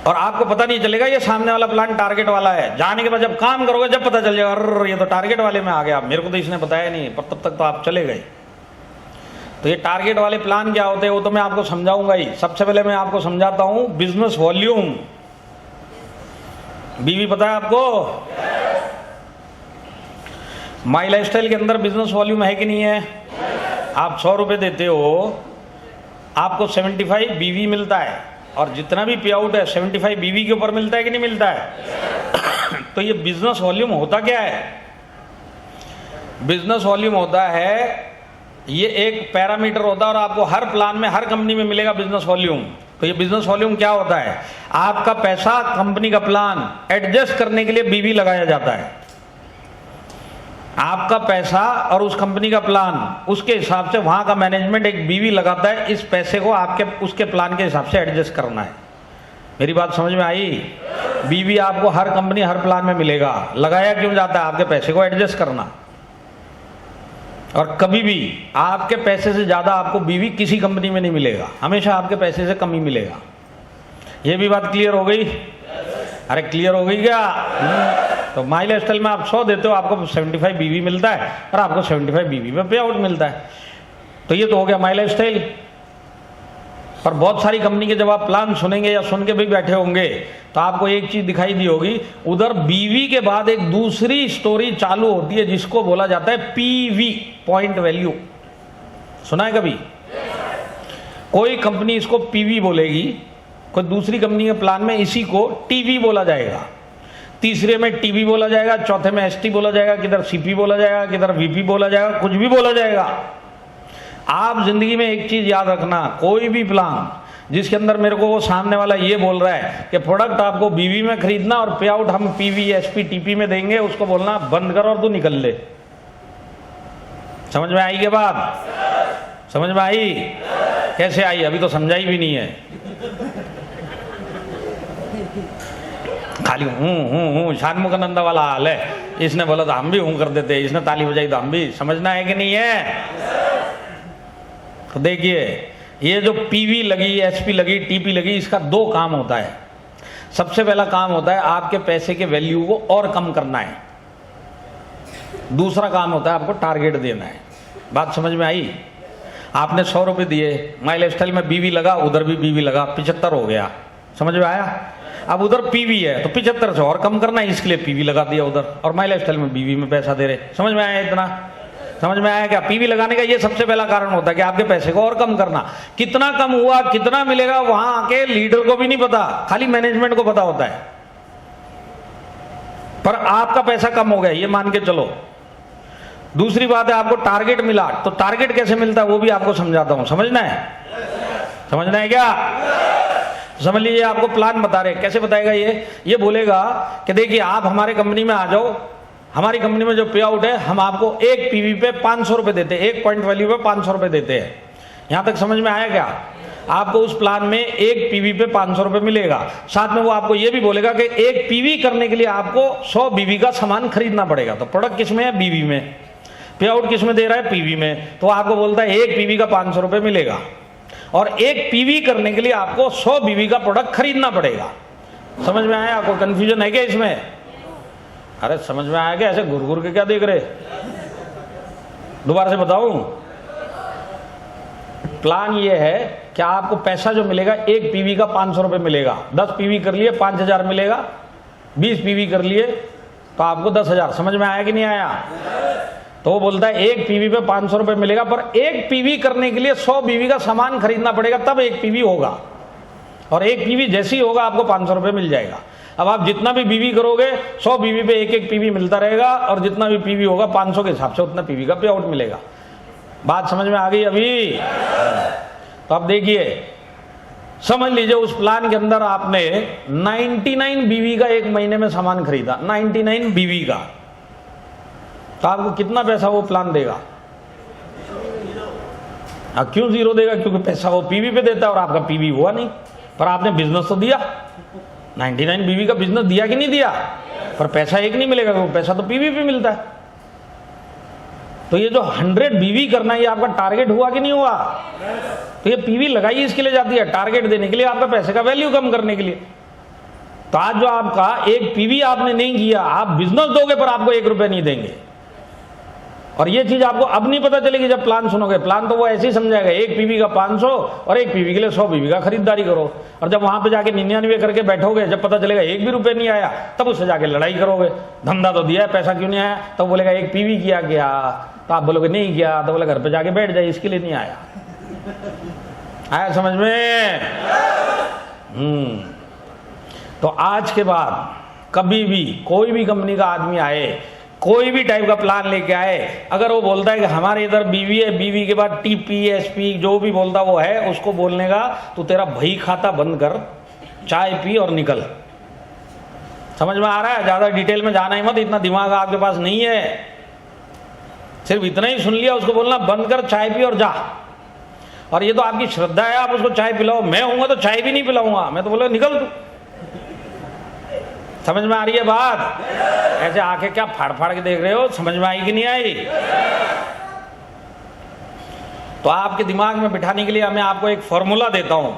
और आपको पता नहीं चलेगा ये सामने वाला प्लान टारगेट वाला है। जाने के बाद जब काम करोगे, जब पता चल जाएगा अरे ये तो टारगेट वाले में आ गया, मेरे को तो इसने बताया नहीं, पर तब तक तो आप चले गए। तो ये टारगेट वाले प्लान क्या होते हैं वो तो मैं आपको समझाऊंगा ही। सबसे पहले मैं आपको समझाता हूं बिजनेस वॉल्यूम। बीवी पता है आपको? माई लाइफस्टाइल के अंदर बिजनेस वॉल्यूम है कि नहीं है? आप 100 रुपए देते हो, आपको 75 बीवी मिलता है, और जितना भी पे आउट है 75 बीवी के ऊपर मिलता है कि नहीं मिलता है? तो ये बिजनेस वॉल्यूम होता क्या है? बिजनेस वॉल्यूम होता है, ये एक पैरामीटर होता है और आपको हर प्लान में हर कंपनी में मिलेगा बिजनेस वॉल्यूम। तो ये बिजनेस वॉल्यूम क्या होता है? आपका पैसा कंपनी का प्लान एडजस्ट करने के लिए बीवी लगाया जाता है। आपका पैसा और उस कंपनी का प्लान, उसके हिसाब से वहां का मैनेजमेंट एक बीवी लगाता है, इस पैसे को आपके उसके प्लान के हिसाब से एडजस्ट करना है। मेरी बात समझ में आई? बीवी आपको हर कंपनी हर प्लान में मिलेगा। लगाया क्यों जाता है? आपके पैसे को एडजस्ट करना। और कभी भी आपके पैसे से ज्यादा आपको बीवी किसी कंपनी में नहीं मिलेगा, हमेशा आपके पैसे से कम ही मिलेगा। ये भी बात क्लियर हो गई? अरे क्लियर हो गई क्या? तो माई लाइफ स्टाइल में आप 100 देते हो, आपको 75 बीवी मिलता है और आपको 75 बीवी में पे आउट मिलता है। तो ये तो हो गया माई लाइफ स्टाइल। पर बहुत सारी कंपनी के जब आप प्लान सुनेंगे या सुन के भी बैठे होंगे तो आपको एक चीज दिखाई दी होगी, उधर बीवी के बाद एक दूसरी स्टोरी चालू होती है जिसको बोला जाता है पीवी, पॉइंट वैल्यू। सुना है कभी? कोई कंपनी इसको पीवी बोलेगी, कोई दूसरी कंपनी के प्लान में इसी को टीवी बोला जाएगा, तीसरे में टीवी बोला जाएगा, चौथे में एसटी बोला जाएगा, किधर सीपी बोला जाएगा, किधर वीपी बोला जाएगा, कुछ भी बोला जाएगा। आप जिंदगी में एक चीज याद रखना, कोई भी प्लान जिसके अंदर मेरे को वो सामने वाला ये बोल रहा है कि प्रोडक्ट आपको बीवी में खरीदना और पे आउट हम पीवी एसपी टीपी में देंगे, उसको बोलना बंद कर और तू निकल ले। समझ में आई के बात? समझ में आई? कैसे आई? अभी तो समझाई भी नहीं है, खाली हूँ शानमुखानंदा वाला हाल है। इसने बोला तो हम भी हूँ कर देते, इसने ताली बजाई तो हम भी। समझना है कि नहीं है? तो देखिए, ये जो पीवी लगी, एसपी लगी, टीपी लगी, इसका 2 काम होता है। सबसे पहला काम होता है आपके पैसे के वैल्यू को और कम करना है। दूसरा काम होता है आपको टारगेट देना है। बात समझ में आई? आपने 100 रुपये दिए, माई लाइफ स्टाइल में बीवी लगा, उधर भी बीवी लगा, 75 हो गया। समझ में आया? अब उधर पीवी है तो 75 से और कम करना है, इसके लिए पीवी लगा दिया उधर, और माई लाइफ स्टाइल में बीवी में पैसा दे रहे। समझ में आया? इतना समझ में आया क्या? पीवी लगाने का ये सबसे पहला कारण होता है कि आपके पैसे को और कम करना। कितना कम हुआ, कितना मिलेगा, वहां आके लीडर को भी नहीं पता, खाली मैनेजमेंट को पता होता है। पर आपका पैसा कम हो गया ये मान के चलो। दूसरी बात है आपको टारगेट मिला, तो टारगेट कैसे मिलता है वो भी आपको समझाता हूं। समझना है? समझना है क्या? समझ लीजिए, आपको प्लान बता रहे। कैसे बताएगा ये बोलेगा कि देखिए आप हमारे कंपनी में आ जाओ, हमारी कंपनी में जो पे आउट है हम आपको एक पीवी पे 500 रुपए देते हैं, एक पॉइंट वैल्यू पे 500 रुपए देते हैं। यहां तक समझ में आया क्या? आपको उस प्लान में एक पीवी पे 500 रुपए मिलेगा। साथ में वो आपको ये भी बोलेगा कि एक पीवी करने के लिए आपको 100 बीवी का सामान खरीदना पड़ेगा। तो प्रोडक्ट किस में है? बीवी में। पे आउट किस में दे रहा है? पीवी में। तो आपको बोलता है एक पीवी का 500 रुपए मिलेगा और एक पीवी करने के लिए आपको 100 बीवी का प्रोडक्ट खरीदना पड़ेगा। समझ में आया? आपको कंफ्यूजन है क्या इसमें? अरे समझ में आया क्या? ऐसे घुर घुर के क्या देख रहे? दोबारा से बताऊं, प्लान ये है कि आपको पैसा जो मिलेगा एक पीवी का 500 रुपए मिलेगा। 10 पीवी कर लिए 5000 मिलेगा, 20 पीवी कर लिए तो आपको 10,000। समझ में आया कि नहीं आया? तो वो बोलता है एक पीवी पे 500 रुपए मिलेगा, पर एक पीवी करने के लिए 100 बीवी का सामान खरीदना पड़ेगा, तब एक पीवी होगा। और एक पीवी जैसी होगा आपको 500 रुपए मिल जाएगा। अब आप जितना भी बीवी करोगे 100 बीवी पे एक एक पीवी मिलता रहेगा, और जितना भी पीवी होगा 500 के हिसाब से उतना पीवी का पे आउट मिलेगा। बात समझ में आ गई अभी? तो अब देखिए, समझ लीजिए उस प्लान के अंदर आपने 99 बीवी का एक महीने में सामान खरीदा, 99 बीवी का, तो आपको कितना पैसा वो प्लान देगा? क्यों 0 देगा? क्योंकि पैसा वो पीवी पे देता है और आपका पीवी हुआ नहीं, पर आपने बिजनेस तो दिया। 99 बीवी का बिजनेस दिया कि नहीं दिया? पर पैसा एक नहीं मिलेगा, वो पैसा तो पीवी पे मिलता है। तो ये जो 100 बीवी करना, ये आपका टारगेट हुआ कि नहीं हुआ? तो ये पीवी लगाई इसके लिए जाती है, टारगेट देने के लिए, आपका पैसे का वैल्यू कम करने के लिए। तो आज जो आपका एक पीवी आपने नहीं किया, आप बिजनेस दोगे पर आपको 1 रुपया नहीं देंगे। और ये चीज आपको अब नहीं पता चलेगी जब प्लान सुनोगे। प्लान तो वो ऐसे ही समझाएगा, एक पीवी का 500 और एक पीवी के लिए 100 बीवी का खरीदारी करो। और जब वहां पे जाके 99 करके बैठोगे, जब पता चलेगा 1 भी रुपये नहीं आया, तब उससे जाके लड़ाई करोगे। धंधा तो दिया है, पैसा क्यों नहीं आया? तो बोलेगा एक पीवी किया गया, तो आप बोलोगे नहीं किया, तो बोले घर पे जाके बैठ जाए, इसके लिए नहीं आया। आया समझ में? तो आज के बाद कभी भी कोई भी कंपनी का आदमी आए, कोई भी टाइप का प्लान लेके आए, अगर वो बोलता है कि हमारे इधर बीवी है, बीवी के बाद टीपी एसपी जो भी बोलता वो है, उसको बोलने का तू तेरा बही खाता बंद कर, चाय पी और निकल। समझ में आ रहा है? ज्यादा डिटेल में जाना ही मत, इतना दिमाग आपके पास नहीं है। सिर्फ इतना ही सुन लिया, उसको बोलना बंद कर, चाय पी और जा। और ये तो आपकी श्रद्धा है, आप उसको चाय पिलाओ। मैं हूंगा तो चाय भी नहीं पिलाऊंगा, मैं तो बोले निकल तू। समझ में आ रही है बात? ऐसे आके क्या फाड़ फाड़ के देख रहे हो? समझ में आई कि नहीं आई? तो आपके दिमाग में बिठाने के लिए मैं आपको एक फॉर्मूला देता हूं,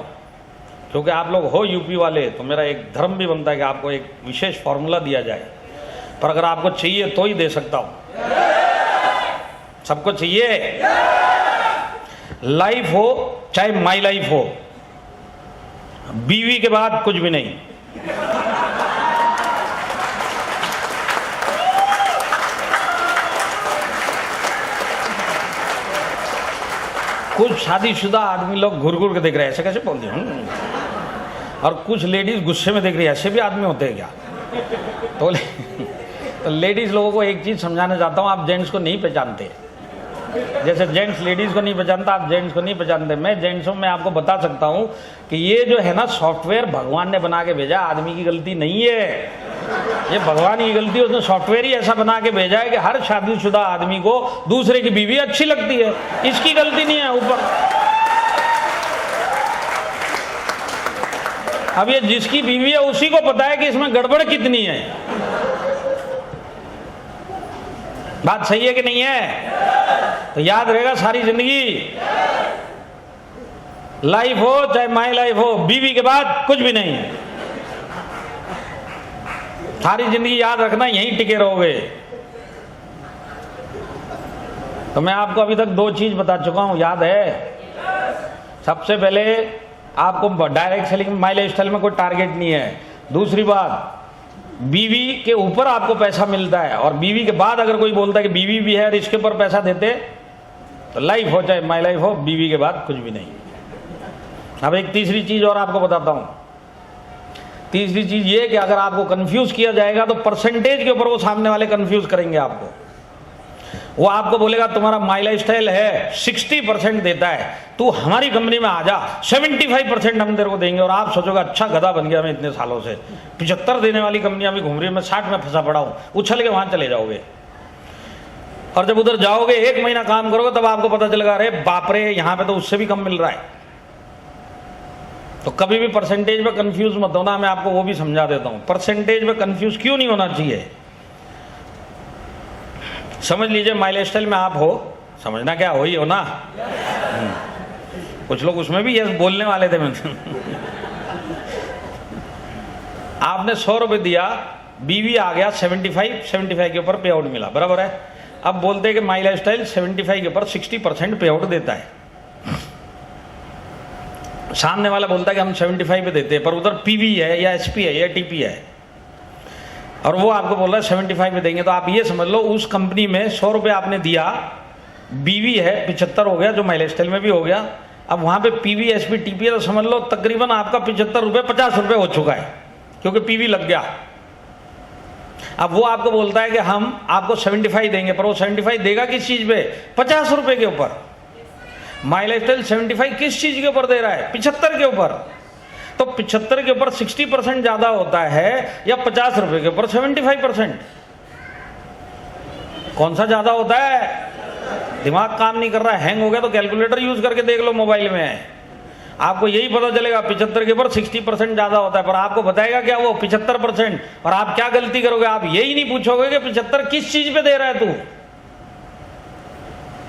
क्योंकि आप लोग हो यूपी वाले, तो मेरा एक धर्म भी बनता है कि आपको एक विशेष फॉर्मूला दिया जाए। पर अगर आपको चाहिए तो ही दे सकता हूं। सबको चाहिए? लाइफ हो चाहे माई लाइफ हो, बीवी के बाद कुछ भी नहीं। कुछ शादीशुदा आदमी लोग घुर घुर के देख रहे हैं, ऐसे कैसे बोल दिया? और कुछ लेडीज गुस्से में देख रही है, ऐसे भी आदमी होते हैं क्या? तो लेडीज लोगों को एक चीज समझाना चाहता हूं, आप जेंट्स को नहीं पहचानते। जैसे जेंट्स लेडीज को नहीं पहचानता, आप जेंट्स को नहीं पहचानते। मैं जेंट्स हूं, मैं आपको बता सकता हूं कि ये जो है ना सॉफ्टवेयर भगवान ने बना के भेजा, आदमी की गलती नहीं है। ये भगवान की गलती, उसने सॉफ्टवेयर ही ऐसा बना के भेजा है कि हर शादीशुदा आदमी को दूसरे की बीवी अच्छी लगती है। इसकी गलती नहीं है ऊपर। अब ये जिसकी बीवी है उसी को पता है कि इसमें गड़बड़ कितनी है। बात सही है कि नहीं है? तो याद रहेगा सारी जिंदगी, लाइफ हो चाहे माई लाइफ हो, बीवी के बाद कुछ भी नहीं है। सारी जिंदगी याद रखना, यहीं टिके रहोगे। तो मैं आपको अभी तक दो चीज बता चुका हूं, याद है? सबसे पहले आपको direct selling my life style में कोई टारगेट नहीं है। दूसरी बात, बीवी के ऊपर आपको पैसा मिलता है, और बीवी के बाद अगर कोई बोलता है कि बीवी भी है और इसके ऊपर पैसा देते, तो लाइफ हो चाहे माई लाइफ हो, बीवी के बाद कुछ भी नहीं। अब एक तीसरी चीज और आपको बताता हूं। तीसरी चीज ये कि अगर आपको कंफ्यूज किया जाएगा तो परसेंटेज के ऊपर वो सामने वाले कंफ्यूज करेंगे आपको। वो आपको बोलेगा तुम्हारा माई लाइफ स्टाइल है 60% देता है, तू हमारी कंपनी में आ जा, 75% हम तेरे को देंगे। और आप सोचोगे अच्छा गधा बन गया मैं इतने सालों से, 75 देने वाली कंपनियां भी घूम रही है, मैं 60 में फंसा पड़ा हूं। उछल के वहां चले जाओगे, और जब उधर जाओगे 1 महीना काम करोगे तब आपको पता चलेगा अरे बाप रे, यहां पे तो उससे भी कम मिल रहा है। तो कभी भी परसेंटेज में कंफ्यूज मत होना, मैं आपको वो भी समझा देता हूं। परसेंटेज में कंफ्यूज क्यों नहीं होना चाहिए? समझ लीजिए माई लाइफ स्टाइल में आप हो, समझना क्या हो ही हो ना। कुछ लोग उसमें भी यस बोलने वाले थे। आपने 100 रुपए दिया, बीवी आ गया 75 के ऊपर पे आउट मिला, बराबर है। अब बोलते हैं कि माई लाइफ स्टाइल 75 के ऊपर 60% पे आउट देता है। सामने वाला बोलता है कि हम 75 पे देते हैं, पर उधर पीवी है या एसपी है या टीपी है, और वो आपको बोल रहा है 75 पे देंगे। तो आप ये समझ लो उस कंपनी में 100 रुपए आपने दिया, बीवी है 75 हो गया, जो माई लाइफ स्टाइल में भी हो गया। अब वहां पे पीवी एसपी टीपी है, तो समझ लो तकरीबन आपका 75 रुपए 50 रुपए हो चुका है, क्योंकि पीवी लग गया। अब वो आपको बोलता है कि हम आपको 75 देंगे, पर वो 75 देगा किस चीज पे? 50 रुपए के ऊपर। माई लाइफ स्टाइल 75 किस चीज के ऊपर दे रहा है? 75 के ऊपर। तो 75 के ऊपर 60% ज्यादा होता है या 50 रुपए के ऊपर 75%? कौन सा ज्यादा होता है? दिमाग काम नहीं कर रहा है, हैंग हो गया तो कैलकुलेटर यूज करके देख लो मोबाइल में, आपको यही पता चलेगा 75 के ऊपर 60% ज्यादा होता है। पर आपको बताएगा क्या वो 75%? और आप क्या गलती करोगे? आप यही नहीं पूछोगे कि 75 किस चीज पे दे रहा है तू।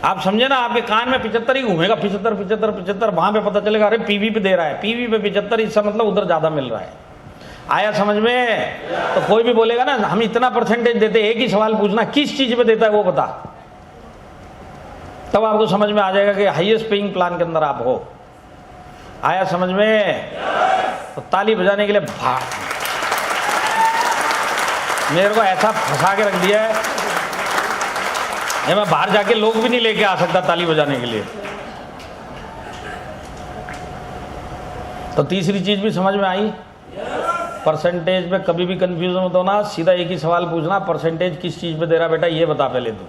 आप समझे ना, आपके कान में 75 ही घूमेगा, 75 75 75, वहां पे पता चलेगा अरे पीवी पे दे रहा है, पीवी पे 75, इसका मतलब उधर ज्यादा मिल रहा है। आया समझ में? तो कोई भी बोलेगा ना हम इतना परसेंटेज देते, एक ही सवाल पूछना किस चीज पे देता है वो बता, तब आपको समझ में आ जाएगा कि हाईएस्ट पेइंग प्लान के अंदर आप हो। आया समझ में? तो ताली बजाने के लिए मेरे को ऐसा फंसा के रख दिया है, मैं बाहर जाके लोग भी नहीं लेके आ सकता ताली बजाने के लिए। तो तीसरी चीज भी समझ में आई। परसेंटेज पे कभी भी कंफ्यूजन मत होना, सीधा एक ही सवाल पूछना, परसेंटेज किस चीज पे दे रहा बेटा ये बता पहले तू,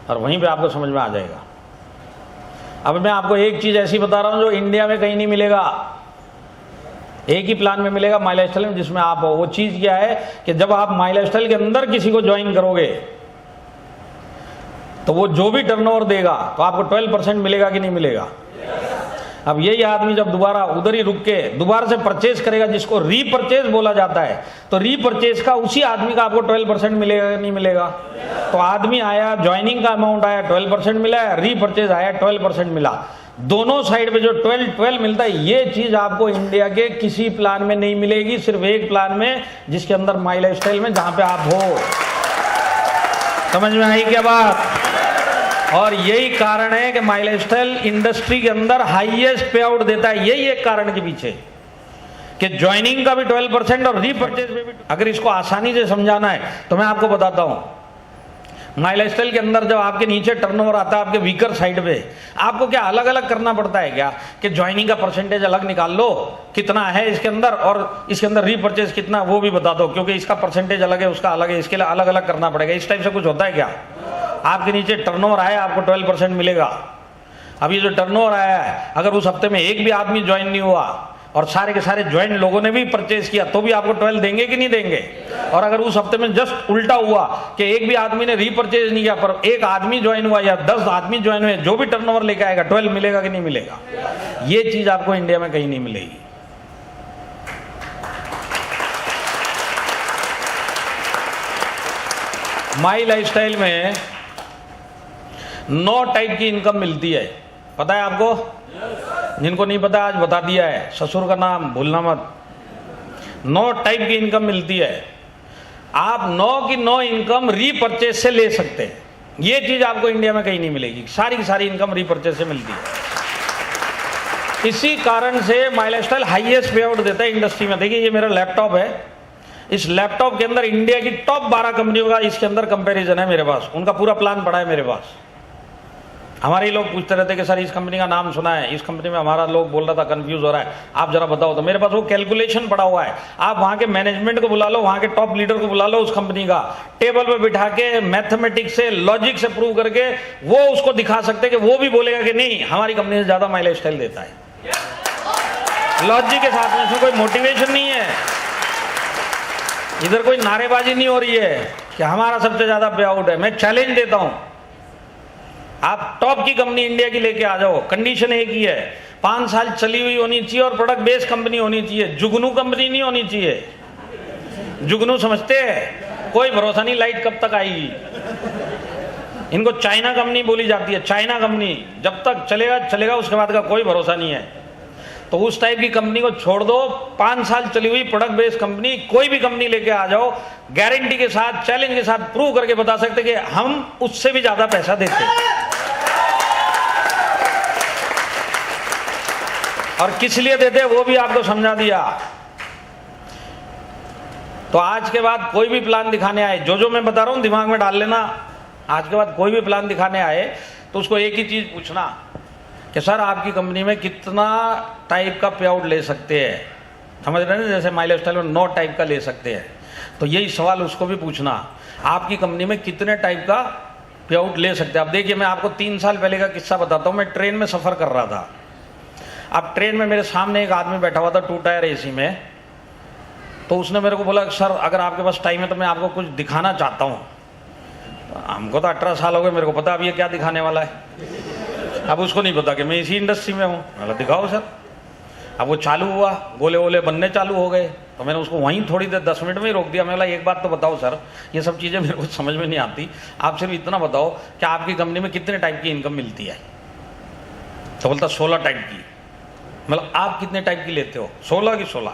और वहीं पे आपको समझ में आ जाएगा। अब मैं आपको एक चीज ऐसी बता रहा हूं जो इंडिया में कहीं नहीं मिलेगा, एक ही प्लान में मिलेगा, माई लाइफस्टाइल में, जिसमें आप हो। वो चीज क्या है कि जब आप माई लाइफस्टाइल के अंदर किसी को ज्वाइन करोगे तो वो जो भी टर्नओवर देगा तो आपको 12% मिलेगा कि नहीं मिलेगा। अब यही आदमी जब दोबारा उधर ही रुक के दोबारा से परचेज करेगा, जिसको रीपरचेज बोला जाता है, तो रीपरचेज का उसी आदमी का आपको 12% मिलेगा कि नहीं मिलेगा। तो आदमी आया, ज्वाइनिंग का अमाउंट आया 12% मिला है, रीपरचेज आया 12% मिला, दोनों साइड पे जो 12 मिलता है, ये चीज आपको इंडिया के किसी प्लान में नहीं मिलेगी, सिर्फ एक प्लान में, जिसके अंदर माई लाइफस्टाइल में, जहां पे आप हो। समझ में आई क्या बात। और यही कारण है कि माई लाइफस्टाइल इंडस्ट्री के अंदर हाईएस्ट पे आउट देता है, यही एक कारण के पीछे कि ज्वाइनिंग का भी 12% और रीपरचेज में भी। अगर इसको आसानी से समझाना है तो मैं आपको बताता हूं, माई लाइफस्टाइल के अंदर जब आपके नीचे टर्नओवर आता है आपके वीकर साइड पे, आपको क्या अलग अलग करना पड़ता है क्या कि ज्वाइनिंग का परसेंटेज अलग निकाल लो कितना है इसके अंदर, और इसके अंदर रीपरचेज कितना वो भी बता दो, क्योंकि इसका परसेंटेज अलग है उसका अलग है, इसके लिए अलग अलग करना पड़ेगा। इस टाइप से कुछ होता है क्या। आपके नीचे टर्नओवर आया आपको 12% मिलेगा। अब ये जो टर्नओवर आया है, अगर उस हफ्ते में एक भी आदमी ज्वाइन नहीं हुआ और सारे के सारे ज्वाइन लोगों ने भी परचेज किया तो भी आपको 12 देंगे कि नहीं देंगे। और अगर उस हफ्ते में जस्ट उल्टा हुआ कि एक भी आदमी ने रीपरचेज नहीं किया पर एक आदमी ज्वाइन हुआ या 10 आदमी ज्वाइन हुए, जो भी टर्नओवर लेके आएगा 12 मिलेगा कि नहीं मिलेगा। ये चीज आपको इंडिया में कहीं नहीं मिलेगी। माई लाइफस्टाइल में 9 टाइप की इनकम मिलती है, पता है आपको। जिनको नहीं पता आज बता दिया है, ससुर का नाम भूलना मत। 9 टाइप की इनकम मिलती है। आप 9 की 9 इनकम रीपरचेज से ले सकते हैं। ये चीज आपको इंडिया में कहीं नहीं मिलेगी, सारी की सारी इनकम रीपरचेज से मिलती है। इसी कारण से माई लाइफस्टाइल हाईएस्ट पे आउट देता है इंडस्ट्री में। देखिए ये मेरा लैपटॉप है, इस लैपटॉप के अंदर इंडिया की टॉप 12 कंपनियों का इसके अंदर कंपैरिजन है मेरे पास, उनका पूरा प्लान पड़ा है मेरे पास। हमारे लोग पूछते रहते कि सर इस कंपनी का नाम सुना है, इस कंपनी में हमारा लोग बोल रहा था कंफ्यूज हो रहा है, आप जरा बताओ। तो मेरे पास वो कैलकुलेशन पड़ा हुआ है। आप वहां के मैनेजमेंट को बुला लो, वहां के टॉप लीडर को बुला लो, उस कंपनी का टेबल पे बिठा के मैथमेटिक्स से लॉजिक से प्रूव करके वो उसको दिखा सकते कि वो भी बोलेगा कि नहीं हमारी कंपनी से ज्यादा माई लाइफस्टाइल देता है, लॉजिक के साथ में। इसमें कोई मोटिवेशन नहीं है, इधर कोई नारेबाजी नहीं हो रही है कि हमारा सबसे ज्यादा पे आउट है। मैं चैलेंज देता हूं, आप टॉप की कंपनी इंडिया की लेके आ जाओ, कंडीशन एक ही है, 5 साल चली हुई होनी चाहिए और प्रोडक्ट बेस्ड कंपनी होनी चाहिए, जुगनू कंपनी नहीं होनी चाहिए। जुगनू समझते हैं, कोई भरोसा नहीं लाइट कब तक आएगी। इनको चाइना कंपनी बोली जाती है, चाइना कंपनी जब तक चलेगा चलेगा, उसके बाद का कोई भरोसा नहीं है। तो उस टाइप की कंपनी को छोड़ दो, 5 साल चली हुई प्रोडक्ट बेस्ड कंपनी, कोई भी कंपनी लेके आ जाओ, गारंटी के साथ चैलेंज के साथ प्रूव करके बता सकते कि हम उससे भी ज्यादा पैसा देते हैं। और किस लिए देते वो भी आपको समझा दिया। तो आज के बाद कोई भी प्लान दिखाने आए, जो मैं बता रहा हूं दिमाग में डाल लेना। आज के बाद कोई भी प्लान दिखाने आए तो उसको एक ही चीज पूछना कि सर आपकी कंपनी में कितना टाइप का पे आउट ले सकते हैं। समझ रहे हैं, जैसे माई लाइफस्टाइल में 9 टाइप का ले सकते हैं, तो यही सवाल उसको भी पूछना, आपकी कंपनी में कितने टाइप का पे आउट ले सकते हैं। अब देखिए मैं आपको 3 साल पहले का किस्सा बताता हूँ। मैं ट्रेन में सफ़र कर रहा था। अब ट्रेन में मेरे सामने एक आदमी बैठा हुआ था 2 टायर AC में। तो उसने मेरे को बोला सर अगर आपके पास टाइम है तो मैं आपको कुछ दिखाना चाहता हूँ। हमको तो 18 साल हो गए, मेरे को पता अब ये क्या दिखाने वाला है। अब उसको नहीं पता कि मैं इसी इंडस्ट्री में हूँ। मैंने दिखाओ सर। अब वो चालू हुआ, गोले वोले बनने चालू हो गए। तो मैंने उसको वहीं थोड़ी देर 10 मिनट में ही रोक दिया। मैं बोला एक बात तो बताओ सर, ये सब चीज़ें मेरे को समझ में नहीं आती, आप सिर्फ इतना बताओ कि आपकी कंपनी में कितने टाइप की इनकम मिलती है। तो बोलता 16 टाइप की। मतलब आप कितने टाइप की लेते हो? 16 की 16।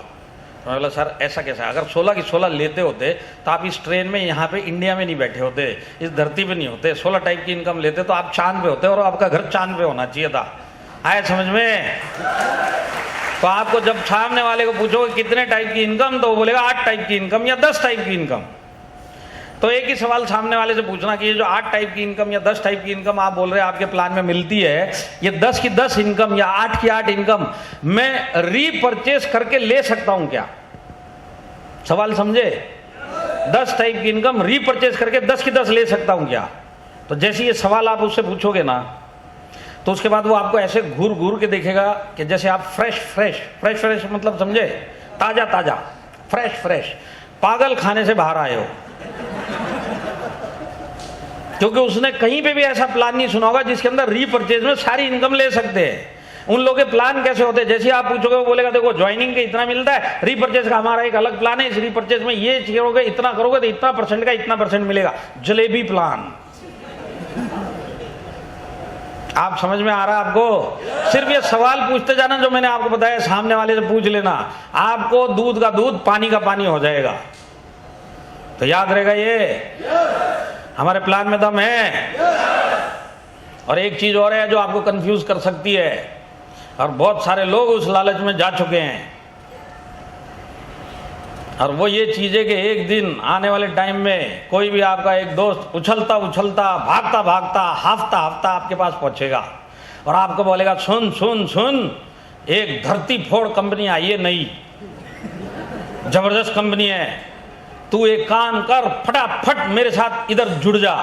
तो मैं बोला सर ऐसा कैसा, अगर 16 की 16 लेते होते तो आप इस ट्रेन में यहाँ पे इंडिया में नहीं बैठे होते, इस धरती पे नहीं होते। 16 टाइप की इनकम लेते तो आप चांद पे होते और आपका घर चांद पे होना चाहिए था। आए समझ में? तो आपको जब सामने वाले को पूछोगे कितने टाइप की इनकम, तो वो बोलेगा 8 टाइप की इनकम या 10 टाइप की इनकम। तो एक ही सवाल सामने वाले से पूछना कि ये जो 8 टाइप की इनकम या 10 टाइप की इनकम आप बोल रहे हैं आपके प्लान में मिलती है, ये 10 की 10 इनकम या 8 की 8 इनकम मैं रीपरचेस करके ले सकता हूं क्या? सवाल समझे? 10 टाइप की इनकम रीपरचेस करके 10 की 10 ले सकता हूं क्या? तो जैसे ये सवाल आप उससे पूछोगे ना, तो उसके बाद वो आपको ऐसे घूर घूर के देखेगा कि जैसे आप फ्रेश मतलब समझे, ताजा ताजा, फ्रेश पागल खाने से बाहर आए हो। क्योंकि उसने कहीं पे भी ऐसा प्लान नहीं सुना होगा जिसके अंदर रीपरचेज में सारी इनकम ले सकते हैं। उन लोगों के प्लान कैसे होते हैं? जैसे आप पूछोगे वो बोलेगा देखो ज्वाइनिंग के इतना मिलता है, रीपरचेज का हमारा एक अलग प्लान है, इस रीपरचेज में ये करोगे, इतना करोगे तो इतना परसेंट का इतना परसेंट मिलेगा। जलेबी प्लान। आप समझ में आ रहा है आपको? सिर्फ ये सवाल पूछते जाना जो मैंने आपको बताया, सामने वाले से पूछ लेना, आपको दूध का दूध पानी का पानी हो जाएगा। तो याद रहेगा ये हमारे प्लान में दम है। और एक चीज और है जो आपको कंफ्यूज कर सकती है, और बहुत सारे लोग उस लालच में जा चुके हैं, और वो ये चीज है कि एक दिन आने वाले टाइम में कोई भी आपका एक दोस्त उछलता उछलता भागता भागता हाफता हाफता आपके पास पहुंचेगा और आपको बोलेगा सुन सुन सुन, एक धरती फोड़ कंपनी आई है नई, जबरदस्त कंपनी है, तू एक काम कर, फटाफट मेरे साथ इधर जुड़ जा,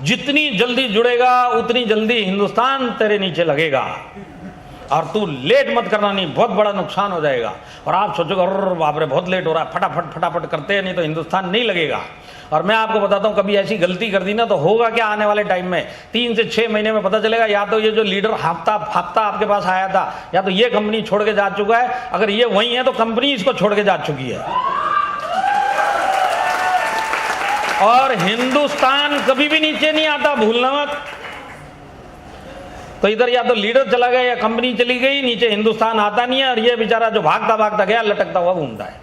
जितनी जल्दी जुड़ेगा उतनी जल्दी हिंदुस्तान तेरे नीचे लगेगा, और तू लेट मत करना, नहीं बहुत बड़ा नुकसान हो जाएगा। और आप सोचोगे अरे बाप रे बहुत लेट हो रहा है, फटाफट करते हैं, नहीं तो हिंदुस्तान नहीं लगेगा। और मैं आपको बताता हूं, कभी ऐसी गलती कर दी ना तो होगा क्या आने वाले टाइम में, 3 से 6 महीने में पता चलेगा या तो ये जो लीडर हाफ्ता आपके पास आया था, या तो ये कंपनी छोड़ के जा चुका है। अगर ये वही है तो कंपनी इसको छोड़ के जा चुकी है। और हिंदुस्तान कभी भी नीचे नहीं आता, भूलना मत। तो इधर या तो लीडर चला गया या कंपनी चली गई, नीचे हिंदुस्तान आता नहीं है, और ये बेचारा जो भागता भागता गया लटकता हुआ घूमता है।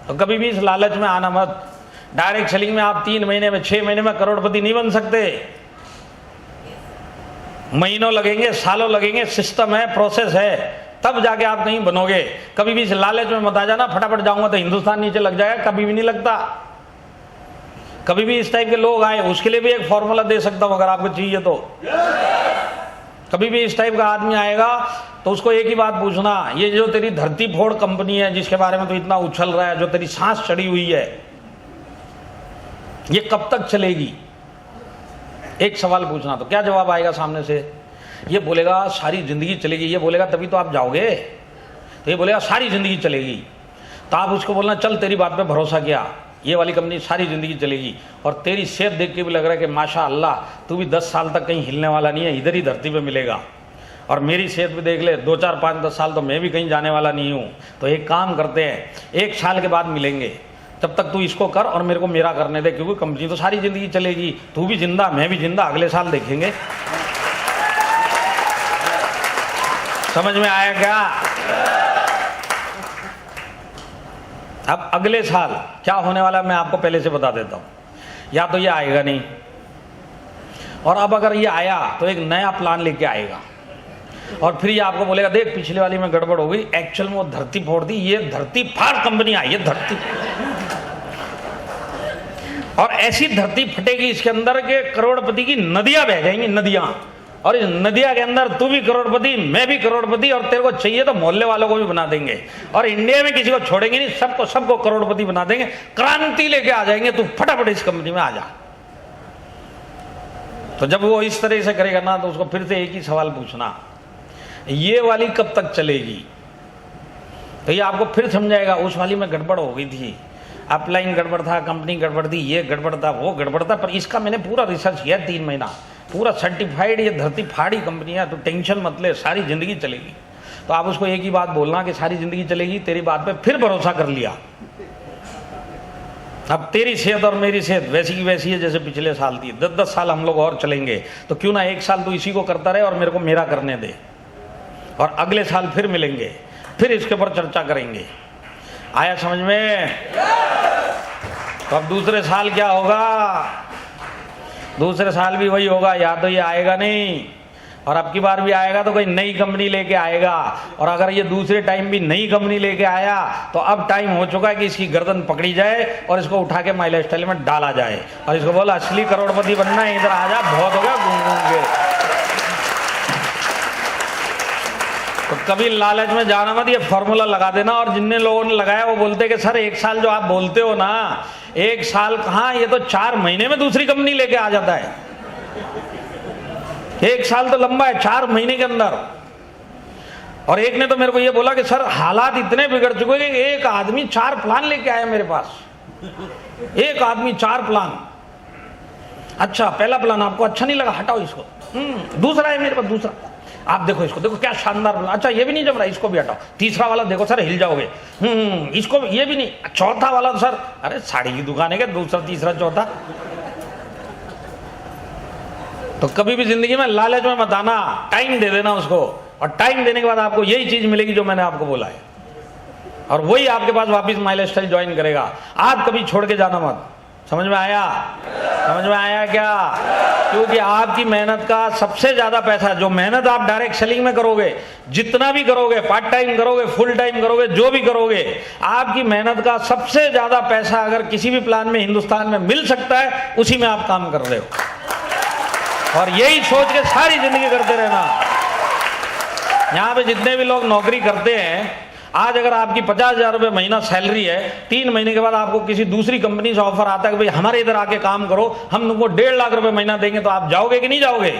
तो कभी भी इस लालच में आना मत। डायरेक्ट सेलिंग में आप 3 महीने में 6 महीने में करोड़पति नहीं बन सकते, महीनों लगेंगे, सालों लगेंगे, सिस्टम है, प्रोसेस है, तब जाके आप कहीं बनोगे। कभी भी इस लालच में मत आ जाना फटाफट जाऊंगा तो हिंदुस्तान नीचे लग जाएगा, कभी भी नहीं लगता। कभी भी इस टाइप के लोग आए, उसके लिए भी एक फॉर्मूला दे सकता हूं अगर आपको चाहिए तो। कभी भी इस टाइप का आदमी आएगा तो उसको एक ही बात पूछना, ये जो तेरी धरती फोड़ कंपनी है जिसके बारे में तो इतना उछल रहा है, जो तेरी सांस चढ़ी हुई है, ये कब तक चलेगी? एक सवाल पूछना। तो क्या जवाब आएगा सामने से? ये बोलेगा सारी जिंदगी चलेगी। ये बोलेगा तभी तो आप जाओगे। तो ये बोलेगा सारी जिंदगी चलेगी। तो आप उसको बोलना चल तेरी बात पे भरोसा किया, ये वाली कंपनी सारी जिंदगी चलेगी, और तेरी सेहत देख के भी लग रहा है कि माशाअल्लाह तू भी 10 साल तक कहीं हिलने वाला नहीं है, इधर ही धरती पे मिलेगा, और मेरी सेहत भी देख ले, 2 4 5 10 साल तो मैं भी कहीं जाने वाला नहीं हूँ। तो एक काम करते हैं, 1 साल के बाद मिलेंगे, तब तक तू इसको कर और मेरे को मेरा करने दे, क्योंकि कंपनी तो सारी जिंदगी चलेगी, तू भी जिंदा मैं भी जिंदा, अगले साल देखेंगे। समझ में आया क्या? अब अगले साल क्या होने वाला मैं आपको पहले से बता देता हूं। या तो ये आएगा नहीं, और अब अगर ये आया तो एक नया प्लान लेके आएगा, और फिर ये आपको बोलेगा देख पिछले वाली में गड़बड़ हो गई, एक्चुअल में वो धरती फोड़ दी, ये धरती फाड़ कंपनी आई है, धरती। और ऐसी धरती फटेगी इसके अंदर के करोड़पति की नदियां बह जाएंगी, नदियां, और इस नदिया के अंदर तू भी करोड़पति मैं भी करोड़पति, और तेरे को चाहिए तो मोहल्ले वालों को भी बना देंगे, और इंडिया में किसी को छोड़ेंगे नहीं, सबको करोड़पति बना देंगे, क्रांति लेके आ जाएंगे, तू फटाफट इस कंपनी में आ जा। तो जब वो इस तरह से करेगा ना तो उसको फिर से एक ही सवाल पूछना, ये वाली कब तक चलेगी? तो ये आपको फिर समझाएगा उस वाली में गड़बड़ हो गई थी, अपलाइन गड़बड़ था, कंपनी गड़बड़ थी, ये गड़बड़ था, वो गड़बड़ था, पर इसका मैंने पूरा रिसर्च किया 3 महीना, पूरा सर्टिफाइड ये धरती फाड़ी कंपनी है, तो टेंशन मत ले, सारी जिंदगी चलेगी। तो आप उसको एक ही बात बोलना कि सारी जिंदगी चलेगी, तेरी बात पे फिर भरोसा कर लिया, अब तेरी सेहत और मेरी सेहत वैसी की वैसी है जैसे पिछले साल थी, 10-10 साल हम लोग और चलेंगे, तो क्यों ना 1 साल तू इसी को करता रहे और मेरे को मेरा करने दे, और अगले साल फिर मिलेंगे, फिर इसके ऊपर चर्चा करेंगे। आया समझ में? तो अब दूसरे साल क्या होगा? दूसरे साल भी वही होगा, या तो ये आएगा नहीं, और अब की बार भी आएगा तो कोई नई कंपनी लेके आएगा। और अगर ये दूसरे टाइम भी नई कंपनी लेके आया तो अब टाइम हो चुका है कि इसकी गर्दन पकड़ी जाए और इसको उठा के माई लाइफस्टाइल में डाला जाए और इसको बोला असली करोड़पति बनना है, इधर आ जा, बहुत हो गया घूम घूम के। तो कभी लालच में जाना मत, ये फॉर्मूला लगा देना। और जितने लोगों ने लगाया वो बोलते कि सर 1 साल जो आप बोलते हो ना, 1 साल कहाँ, ये तो 4 महीने में दूसरी कंपनी लेके आ जाता है। 1 साल तो लंबा है, 4 महीने के अंदर। और एक ने तो मेरे को ये बोला कि सर हालात इतने बिगड़ चुके कि एक आदमी 4 प्लान लेके आया मेरे पास, एक आदमी 4 प्लान। अच्छा पहला प्लान आपको अच्छा नहीं लगा, हटाओ इसको। दूसरा है मेरे पास, दूसरा आप देखो, इसको देखो क्या शानदार प्लान, अच्छा ये भी नहीं जम रहा, इसको भी हटाओ। तीसरा वाला देखो सर हिल जाओगे, इसको ये भी नहीं। चौथा वाला तो सर, अरे साड़ी की दुकान है क्या, दूसरा तीसरा चौथा। तो कभी भी जिंदगी में लालच में मत आना, टाइम दे देना उसको, और टाइम देने के बाद आपको यही चीज मिलेगी जो मैंने आपको बोला है, और वही आपके पास वापस माई लाइफस्टाइल ज्वाइन करेगा। आप कभी छोड़ के जाना मत। समझ में आया? समझ में आया क्या? क्योंकि आपकी मेहनत का सबसे ज्यादा पैसा, जो मेहनत आप डायरेक्ट सेलिंग में करोगे, जितना भी करोगे, पार्ट टाइम करोगे, फुल टाइम करोगे, जो भी करोगे, आपकी मेहनत का सबसे ज्यादा पैसा अगर किसी भी प्लान में हिंदुस्तान में मिल सकता है, उसी में आप काम कर रहे हो। और यही सोच के सारी जिंदगी करते रहना। यहां पे जितने भी लोग नौकरी करते हैं, आज अगर आपकी 50,000 रुपये महीना सैलरी है, 3 महीने के बाद आपको किसी दूसरी कंपनी से ऑफर आता है कि भाई हमारे इधर आके काम करो, हम तुमको 1.5 लाख रुपए महीना देंगे, तो आप जाओगे कि नहीं जाओगे?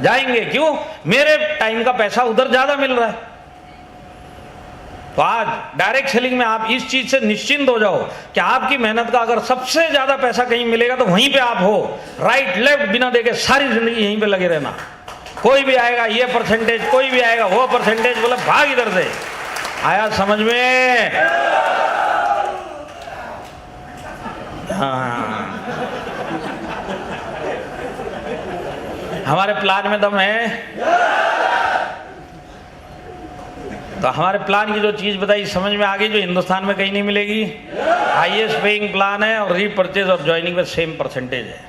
जाएंगे। क्यों? मेरे टाइम का पैसा उधर ज्यादा मिल रहा है। तो आज डायरेक्ट सेलिंग में आप इस चीज से निश्चिंत हो जाओ कि आपकी मेहनत का अगर सबसे ज्यादा पैसा कहीं मिलेगा तो वहीं पे आप हो। राइट लेफ्ट बिना देखे सारी जिंदगी यहीं पे लगे रहना। कोई भी आएगा ये परसेंटेज, कोई भी आएगा वो परसेंटेज, बोले भाग इधर से। आया समझ में? हाँ, हमारे प्लान में दम है। तो हमारे प्लान की जो चीज बताई समझ में आ गई, जो हिंदुस्तान में कहीं नहीं मिलेगी। हाईएस्ट पेइंग प्लान है और रीपरचेज और ज्वाइनिंग में सेम परसेंटेज है।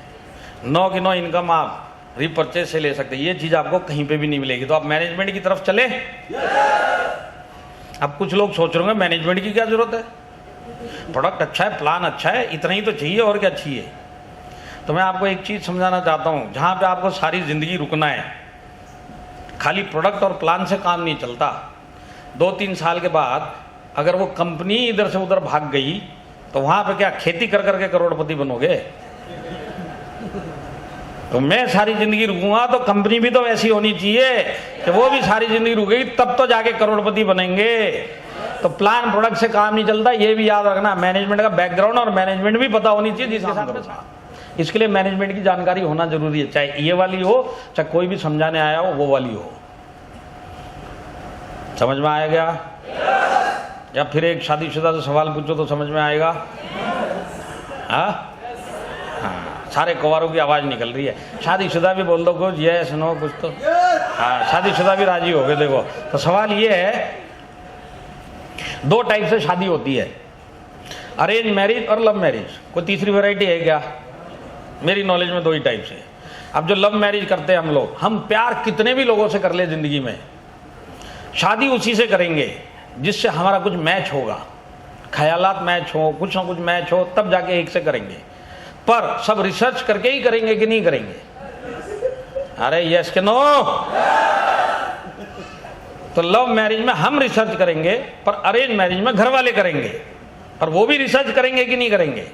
9 की 9 इनकम आप रीपरचेज से ले सकते हैं। ये चीज आपको कहीं पे भी नहीं मिलेगी। तो आप मैनेजमेंट की तरफ चले। अब कुछ लोग सोच रहे होंगे मैनेजमेंट की क्या जरूरत है, प्रोडक्ट अच्छा है, प्लान अच्छा है, इतना ही तो चाहिए, और क्या चाहिए। तो मैं आपको एक चीज समझाना चाहता हूं, जहां पे आपको सारी जिंदगी रुकना है, खाली प्रोडक्ट और प्लान से काम नहीं चलता। 2-3 साल के बाद अगर वो कंपनी इधर से उधर भाग गई तो वहां पे क्या खेती कर करके करोड़पति बनोगे? तो मैं सारी जिंदगी रुकूंगा तो कंपनी भी तो ऐसी होनी चाहिए कि वो भी सारी जिंदगी रुकेगी, तब तो जाके करोड़पति बनेंगे। तो प्लान प्रोडक्ट से काम नहीं चलता, ये भी याद रखना। मैनेजमेंट का बैकग्राउंड और मैनेजमेंट भी पता होनी चाहिए जिसके साथ। इसके लिए मैनेजमेंट की जानकारी होना जरूरी है, चाहे ये वाली हो, चाहे कोई भी समझाने आया हो वो वाली हो। समझ में आया क्या? या फिर एक शादीशुदा से सवाल पूछो तो समझ में आएगा? हाँ, सारे कुंवारों की आवाज निकल रही है। शादीशुदा भी बोल दो कुछ, यस नो कुछ तो। हाँ, शादीशुदा भी राजी हो गए। देखो, तो सवाल ये है, 2 टाइप से शादी होती है, अरेंज मैरिज और लव मैरिज। कोई तीसरी वैरायटी है क्या? मेरी नॉलेज में 2 ही टाइप से। अब जो लव मैरिज करते हैं हम लोग, हम प्यार कितने भी लोगों से कर ले जिंदगी में, शादी उसी से करेंगे जिससे हमारा कुछ मैच होगा, ख्यालात मैच हो, कुछ ना कुछ मैच हो, तब जाके एक से करेंगे। पर सब रिसर्च करके ही करेंगे कि नहीं करेंगे? अरे यस के नो? तो लव मैरिज में हम रिसर्च करेंगे, पर अरेंज मैरिज में घर वाले करेंगे, और वो भी रिसर्च करेंगे कि नहीं करेंगे?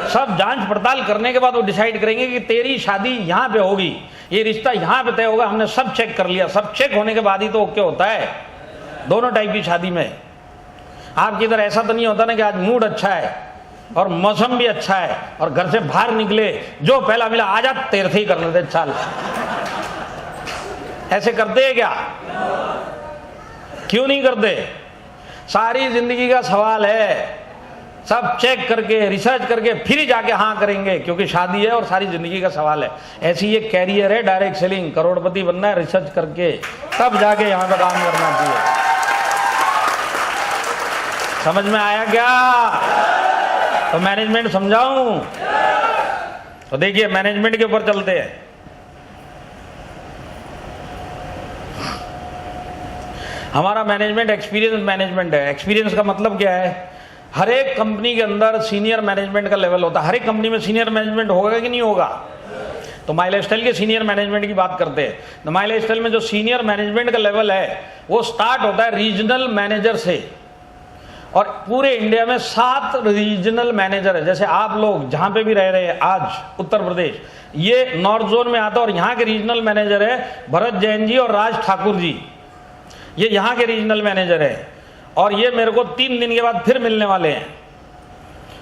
सब जांच पड़ताल करने के बाद वो डिसाइड करेंगे कि तेरी शादी यहां पे होगी, ये रिश्ता यहां पे तय होगा। हमने सब चेक कर लिया, सब चेक होने के बाद ही तो ओके होता है। दोनों टाइप की शादी में आपकी इधर ऐसा तो नहीं होता ना कि आज मूड अच्छा है और मौसम भी अच्छा है और घर से बाहर निकले, जो पहला मिला आजा तेरे से ही कर लेते चल। ऐसे करते हैं क्या? क्यों नहीं करते? सारी जिंदगी का सवाल है, सब चेक करके रिसर्च करके फिर ही जाके हाँ करेंगे, क्योंकि शादी है और सारी जिंदगी का सवाल है। ऐसी ये कैरियर है डायरेक्ट सेलिंग, करोड़पति बनना है, रिसर्च करके तब जाके यहां पर काम करना चाहिए। समझ में आया क्या? तो मैनेजमेंट समझाऊं? तो देखिए मैनेजमेंट के ऊपर चलते हैं। हमारा मैनेजमेंट एक्सपीरियंस मैनेजमेंट है। एक्सपीरियंस का मतलब क्या है? हर एक कंपनी के अंदर सीनियर मैनेजमेंट का लेवल होता है। हर एक कंपनी में सीनियर मैनेजमेंट होगा कि नहीं होगा? तो माई लाइफस्टाइल के सीनियर मैनेजमेंट की बात करते हैं। तो माई लाइफस्टाइल में जो सीनियर मैनेजमेंट का लेवल है वो स्टार्ट होता है रीजनल मैनेजर से, और पूरे इंडिया में 7 रीजनल मैनेजर है। जैसे आप लोग जहां पे भी रह रहे हैं आज उत्तर प्रदेश, ये नॉर्थ जोन में आता है, और यहाँ के रीजनल मैनेजर है भरत जैन जी और राज ठाकुर जी, ये यहाँ के रीजनल मैनेजर है। और ये मेरे को 3 दिन के बाद फिर मिलने वाले हैं।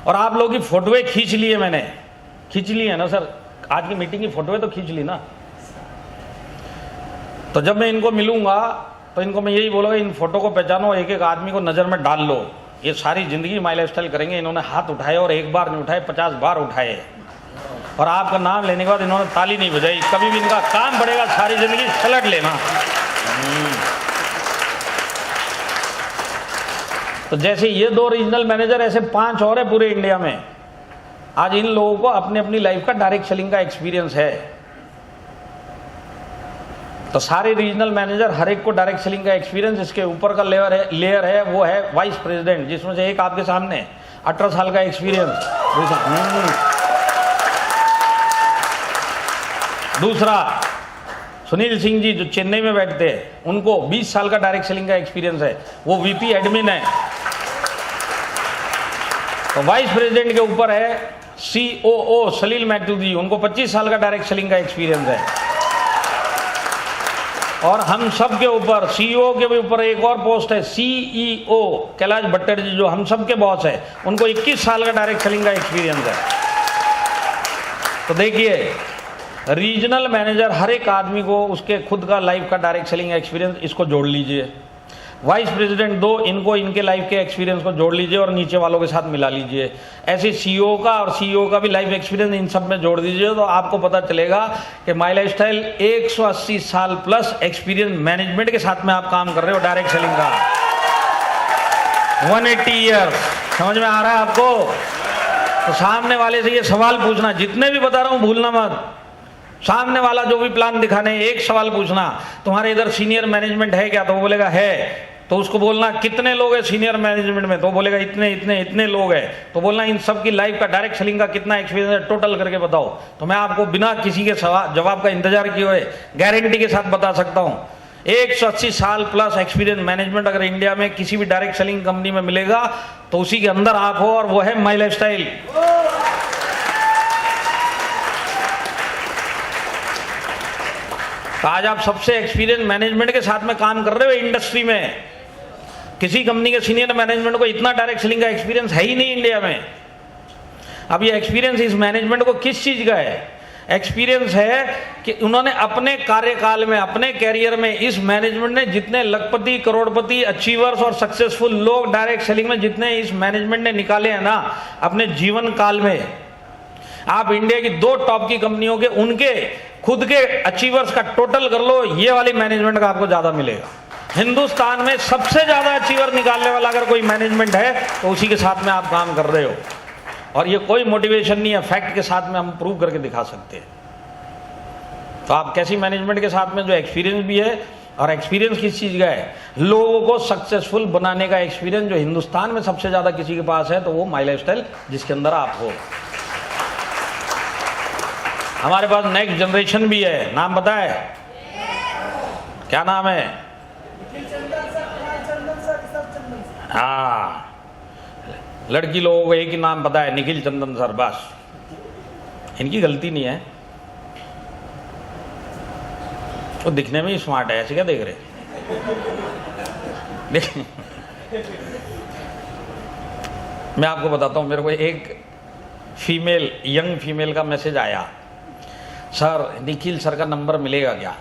और आप लोगों की फोटोएं खींच ली है, मैंने खींच ली है ना सर? आज की मीटिंग की फोटोएं तो खींच ली ना। तो जब मैं इनको मिलूंगा तो इनको मैं यही बोलूंगा, इन फोटो को पहचानो, एक एक आदमी को नजर में डाल लो। ये सारी जिंदगी माई लाइफस्टाइल करेंगे। इन्होंने हाथ उठाए और एक बार नहीं उठाए, 50 बार उठाए, और आपका नाम लेने के बाद इन्होंने ताली नहीं बजाई। कभी भी इनका काम बढ़ेगा, सारी जिंदगी सलट लेना। तो जैसे ये 2 रीजनल मैनेजर, ऐसे 5 और है पूरे इंडिया में। आज इन लोगों को अपनी अपनी लाइफ का डायरेक्ट सेलिंग का एक्सपीरियंस है। तो सारे रीजनल मैनेजर, हर एक को डायरेक्ट सेलिंग का एक्सपीरियंस। इसके ऊपर का लेयर है वो है वाइस प्रेसिडेंट, जिसमें से एक आपके सामने 18 साल का एक्सपीरियंस। दूसरा सुनील सिंह जी जो चेन्नई में बैठते हैं, उनको 20 साल का डायरेक्ट सेलिंग का एक्सपीरियंस है, वो वीपी एडमिन है। तो वाइस प्रेसिडेंट के ऊपर है COO सलील मैथ्यू जी, उनको 25 साल का डायरेक्ट सेलिंग का एक्सपीरियंस है। और हम सब के ऊपर CEO के भी ऊपर एक और पोस्ट है CEO कैलाश भट्टर जी, जो हम सब के बॉस है, उनको 21 साल का डायरेक्ट सेलिंग का एक्सपीरियंस है। तो देखिए, रीजनल मैनेजर हर एक आदमी को उसके खुद का लाइफ का डायरेक्ट सेलिंग एक्सपीरियंस, इसको जोड़ लीजिए। वाइस प्रेसिडेंट 2, इनको इनके लाइफ के एक्सपीरियंस को जोड़ लीजिए और नीचे वालों के साथ मिला लीजिए। ऐसे CEO का और CEO का भी लाइफ एक्सपीरियंस इन सब में जोड़ दीजिए, तो आपको पता चलेगा कि माई लाइफस्टाइल 180 साल प्लस एक्सपीरियंस मैनेजमेंट के साथ में आप काम कर रहे हो डायरेक्ट सेलिंग का। 180 ईयर्स, समझ में आ रहा है आपको? तो सामने वाले से ये सवाल पूछना, जितने भी बता रहा हूं भूलना मत। सामने वाला जो भी प्लान दिखाने, एक सवाल पूछना, तुम्हारे इधर सीनियर मैनेजमेंट है क्या? तो वो बोलेगा है। तो उसको बोलना कितने लोग हैं सीनियर मैनेजमेंट में? तो बोलेगा इतने इतने इतने लोग हैं। तो बोलना इन सब की लाइफ का डायरेक्ट सेलिंग का कितना एक्सपीरियंस है, टोटल करके बताओ। तो मैं आपको बिना किसी के जवाब का इंतजार किए हुए गारंटी के साथ बता सकता हूं, 180 साल प्लस एक्सपीरियंस मैनेजमेंट अगर इंडिया में किसी भी डायरेक्ट सेलिंग कंपनी में मिलेगा तो उसी के अंदर आप हो, और वो है माई लाइफस्टाइल। तो आज आप सबसे एक्सपीरियंस मैनेजमेंट के साथ में काम कर रहे हो इंडस्ट्री में। किसी कंपनी के सीनियर मैनेजमेंट को इतना डायरेक्ट सेलिंग का एक्सपीरियंस है ही नहीं इंडिया में। अब ये एक्सपीरियंस इस मैनेजमेंट को किस चीज का है? एक्सपीरियंस है कि उन्होंने अपने कार्यकाल में, अपने कैरियर में, इस मैनेजमेंट ने जितने लखपति, करोड़पति, अचीवर्स और सक्सेसफुल लोग डायरेक्ट सेलिंग में जितने इस मैनेजमेंट ने निकाले हैं ना अपने जीवन काल में, आप इंडिया की 2 टॉप की कंपनियों के उनके खुद के अचीवर्स का टोटल कर लो, ये वाली मैनेजमेंट का आपको ज्यादा मिलेगा। हिंदुस्तान में सबसे ज्यादा अचीवर निकालने वाला अगर कोई मैनेजमेंट है तो उसी के साथ में आप काम कर रहे हो। और ये कोई मोटिवेशन नहीं है, फैक्ट के साथ में हम प्रूव करके दिखा सकते हैं। तो आप कैसी मैनेजमेंट के साथ में जो एक्सपीरियंस भी है, और एक्सपीरियंस किस चीज का है? लोगों को सक्सेसफुल बनाने का एक्सपीरियंस, जो हिंदुस्तान में सबसे ज्यादा किसी के पास है तो वो माई लाइफस्टाइल जिसके अंदर आप हो। हमारे पास नेक्स्ट जनरेशन भी है, नाम पता है? क्या नाम है? हाँ, लड़की लोगों को एक ही नाम पता है, निखिल चंदन सर, बस। इनकी गलती नहीं है, वो दिखने में ही स्मार्ट है, ऐसे क्या देख रहे? मैं आपको बताता हूं, मेरे को एक फीमेल, यंग फीमेल का मैसेज आया, सर निखिल सर का नंबर मिलेगा क्या?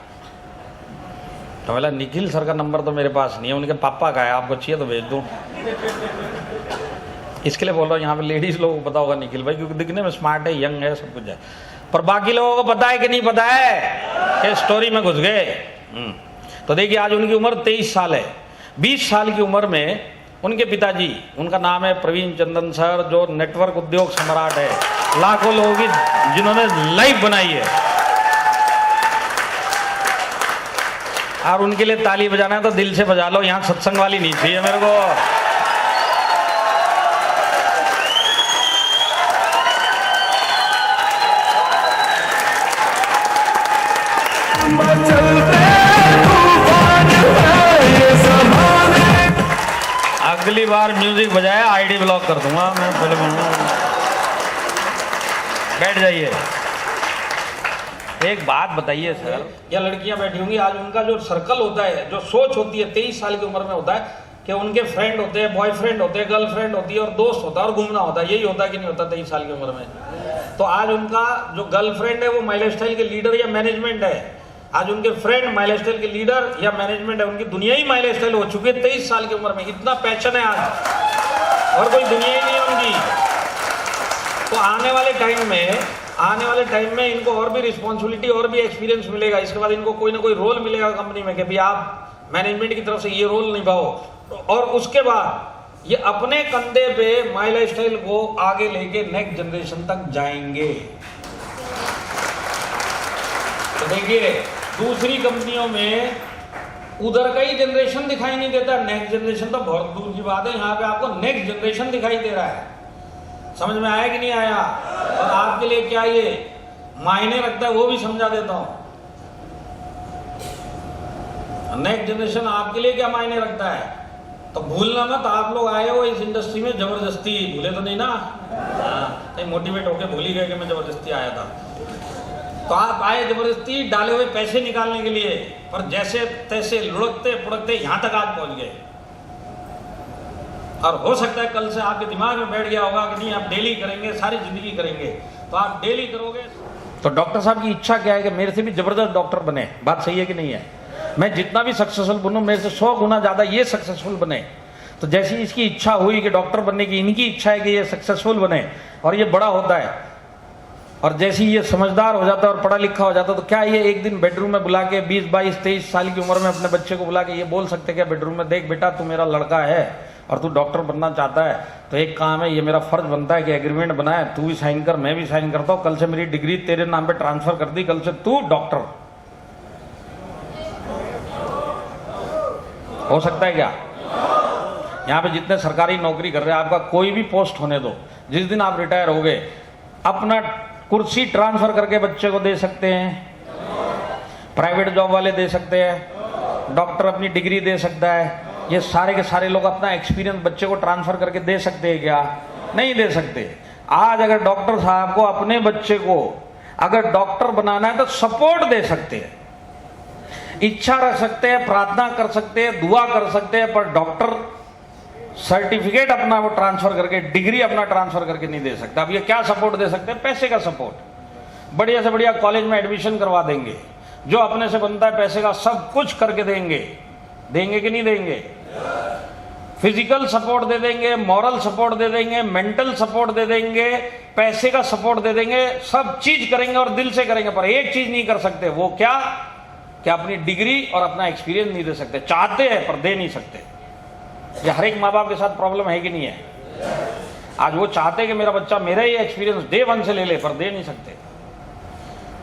तो बोला निखिल सर का नंबर तो मेरे पास नहीं है, उनके पापा का है, आपको चाहिए तो भेज दूं। इसके लिए बोल रहा हूँ, यहाँ पे लेडीज लोगों को पता होगा निखिल भाई, क्योंकि दिखने में स्मार्ट है, यंग है, सब कुछ है। पर बाकी लोगों को पता है कि नहीं पता है? कि स्टोरी में घुस गए। तो देखिए, आज उनकी उम्र 23 साल है। 20 साल की उम्र में उनके पिताजी, उनका नाम है प्रवीण चंदन सर, जो नेटवर्क उद्योग सम्राट है, लाखों लोगों की जिन्होंने लाइफ बनाई है। और उनके लिए ताली बजाना है तो दिल से बजा लो, यहाँ सत्संग वाली नहीं चाहिए मेरे को। अगली बार म्यूजिक बजाया आईडी ब्लॉक कर दूंगा मैं। बैठ जाइए। एक बात बताइए सर, या लड़कियां बैठी होंगी, आज उनका जो सर्कल होता है, जो सोच होती है 23 साल की उम्र में होता है कि उनके फ्रेंड होते हैं, बॉयफ्रेंड होते हैं, गर्लफ्रेंड होती है और दोस्त होता है और घूमना होता है। यही होता है कि नहीं होता 23 साल की उम्र में? तो आज उनका जो गर्लफ्रेंड है वो माई लाइफस्टाइल के लीडर या मैनेजमेंट है, आज उनके फ्रेंड माई लाइफस्टाइल के लीडर या मैनेजमेंट है। उनकी दुनिया ही माई लाइफस्टाइल हो चुकी है 23 साल की उम्र में। इतना पैशन है आज, और कोई दुनिया ही नहीं है उनकी। तो आने वाले टाइम में इनको और भी रिस्पॉन्सिबिलिटी और भी एक्सपीरियंस मिलेगा। इसके बाद इनको कोई ना कोई रोल मिलेगा कंपनी में कि भाई आप मैनेजमेंट की तरफ से ये रोल निभाओ, और उसके बाद ये अपने कंधे पे माई लाइफस्टाइल को आगे लेके नेक्स्ट जनरेशन तक जाएंगे। तो देखिए, दूसरी कंपनियों में उधर का ही जनरेशन दिखाई नहीं देता, नेक्स्ट जनरेशन तो बहुत दूर की बात है। यहाँ पे आपको नेक्स्ट जनरेशन दिखाई दे रहा है। समझ में आया कि नहीं आया? और आपके लिए क्या ये मायने रखता है वो भी समझा देता हूं। नेक्स्ट जनरेशन आपके लिए क्या मायने रखता है तो भूलना मत। आप लोग आए हो इस इंडस्ट्री में जबरदस्ती, भूले तो नहीं ना? कहीं मोटिवेट होके भूल ही गए कि मैं जबरदस्ती आया था। तो आप आए जबरदस्ती डाले हुए पैसे निकालने के लिए, पर जैसे तैसे लुढ़कते पुढ़कते यहां तक आप पहुंच गए। और हो सकता है कल से आपके दिमाग में बैठ गया होगा कि नहीं आप डेली करेंगे, सारी जिंदगी करेंगे। तो आप डेली करोगे। तो डॉक्टर साहब की इच्छा क्या है कि मेरे से भी जबरदस्त डॉक्टर बने। बात सही है कि नहीं है? मैं जितना भी सक्सेसफुल बनूं, मेरे से 100 गुना ज्यादा ये सक्सेसफुल बने। तो जैसी इसकी इच्छा हुई कि डॉक्टर बनने की, इनकी इच्छा है कि ये सक्सेसफुल बने और ये बड़ा होता है, और जैसे ये समझदार हो जाता है और पढ़ा लिखा हो जाता है, तो क्या ये एक दिन बेडरूम में बुला के 20, 22, 23 साल की उम्र में अपने बच्चे को बुला के ये बोल सकते क्या बेडरूम में, देख बेटा तू मेरा लड़का है और तू डॉक्टर बनना चाहता है, तो एक काम है, ये मेरा फर्ज बनता है कि एग्रीमेंट बनाए, तू भी साइन कर, मैं भी साइन करता हूं, कल से मेरी डिग्री तेरे नाम पे ट्रांसफर कर दी, कल से तू डॉक्टर। हो सकता है क्या? यहाँ पे जितने सरकारी नौकरी कर रहे हैं, आपका कोई भी पोस्ट होने दो, जिस दिन आप रिटायर हो गए अपना कुर्सी ट्रांसफर करके बच्चे को दे सकते हैं, प्राइवेट जॉब वाले दे सकते हैं, डॉक्टर अपनी डिग्री दे सकता है, ये सारे के सारे लोग अपना एक्सपीरियंस बच्चे को ट्रांसफर करके दे सकते हैं क्या? नहीं दे सकते। आज अगर डॉक्टर साहब को अपने बच्चे को अगर डॉक्टर बनाना है तो सपोर्ट दे सकते हैं, इच्छा रख सकते हैं, प्रार्थना कर सकते हैं, दुआ कर सकते हैं, पर डॉक्टर सर्टिफिकेट अपना वो ट्रांसफर करके, डिग्री अपना ट्रांसफर करके नहीं दे सकता। अब ये क्या सपोर्ट दे सकते हैं? पैसे का सपोर्ट। बढ़िया से बढ़िया कॉलेज में एडमिशन करवा देंगे, जो अपने से बनता है पैसे का सब कुछ करके देंगे। देंगे कि नहीं देंगे? फिजिकल सपोर्ट दे देंगे, मॉरल सपोर्ट दे देंगे, मेंटल सपोर्ट दे देंगे, पैसे का सपोर्ट दे देंगे, सब चीज करेंगे और दिल से करेंगे। पर एक चीज नहीं कर सकते, वो क्या? कि अपनी डिग्री और अपना एक्सपीरियंस नहीं दे सकते। चाहते हैं पर दे नहीं सकते। ये हर एक माँ बाप के साथ प्रॉब्लम है कि नहीं है? आज वो चाहते कि मेरा बच्चा मेरा ही एक्सपीरियंस डे 1 से ले ले, पर दे नहीं सकते।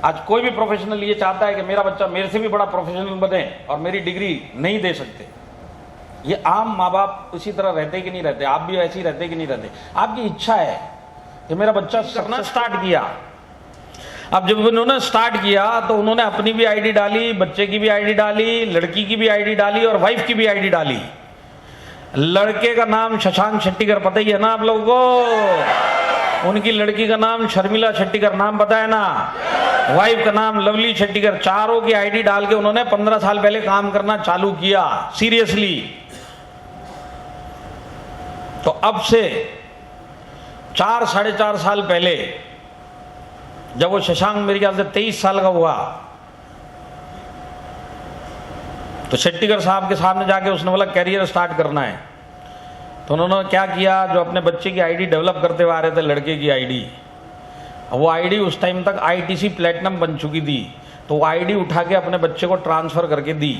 आज कोई भी प्रोफेशनल ये चाहता है कि मेरा बच्चा मेरे से भी बड़ा प्रोफेशनल बने और मेरी डिग्री नहीं दे सकते। ये आम माँ बाप उसी तरह रहते कि नहीं रहते? आप भी ऐसे ही रहते कि नहीं रहते? आपकी इच्छा है कि मेरा बच्चा करना स्टार्ट किया। अब जब उन्होंने स्टार्ट किया तो उन्होंने अपनी भी आईडी डाली, बच्चे की भी आईडी डाली, लड़की की भी आईडी डाली और वाइफ की भी आईडी डाली। लड़के का नाम शशांक शेट्टीकर पता ही है ना आप लोगों को? उनकी लड़की का नाम शर्मिला शेट्टीकर, नाम पता है ना? वाइफ का नाम लवली शेट्टीकर। चारों की आईडी डाल के उन्होंने 15 साल पहले काम करना चालू किया, सीरियसली। तो अब से 4 साढ़े 4 साल पहले जब वो शशांक मेरे ख्याल से 23 साल का हुआ, तो शेट्टीकर साहब के सामने जाके उसने बोला कैरियर स्टार्ट करना है। तो उन्होंने क्या किया, जो अपने बच्चे की आईडी डेवलप करते हुए आ रहे थे, लड़के की आईडी, वो आईडी उस टाइम तक आईटीसी प्लेटिनम बन चुकी थी, तो वो आईडी उठा के अपने बच्चे को ट्रांसफर करके दी।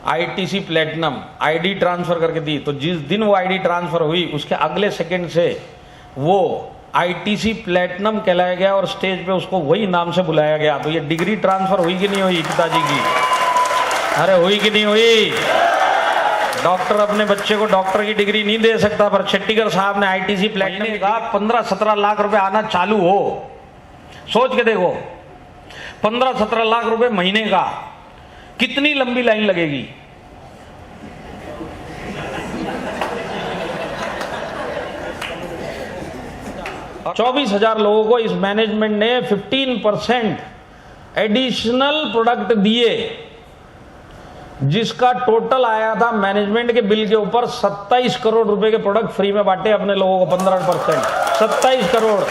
आईटीसी प्लेटिनम आईडी ट्रांसफर करके दी। तो जिस दिन वो आईडी ट्रांसफर हुई उसके अगले सेकंड से वो आईटीसी प्लेटिनम कहलाया गया और स्टेज पे उसको वही नाम से बुलाया गया। तो ये डिग्री ट्रांसफर हुई कि नहीं हुई पिताजी की? अरे हुई कि नहीं हुई? डॉक्टर अपने बच्चे को डॉक्टर की डिग्री नहीं दे सकता, पर शेट्टीकर साहब ने आईटीसी प्लेटिनम का 15-17 लाख रुपए आना चालू हो। सोच के देखो, 15-17 लाख रुपए महीने का, कितनी लंबी लाइन लगेगी। और 24,000 लोगों को इस मैनेजमेंट ने 15% एडिशनल प्रोडक्ट दिए, जिसका टोटल आया था मैनेजमेंट के बिल के ऊपर 27 करोड़ रुपए के प्रोडक्ट फ्री में बांटे अपने लोगों को। 15%, 27 करोड़।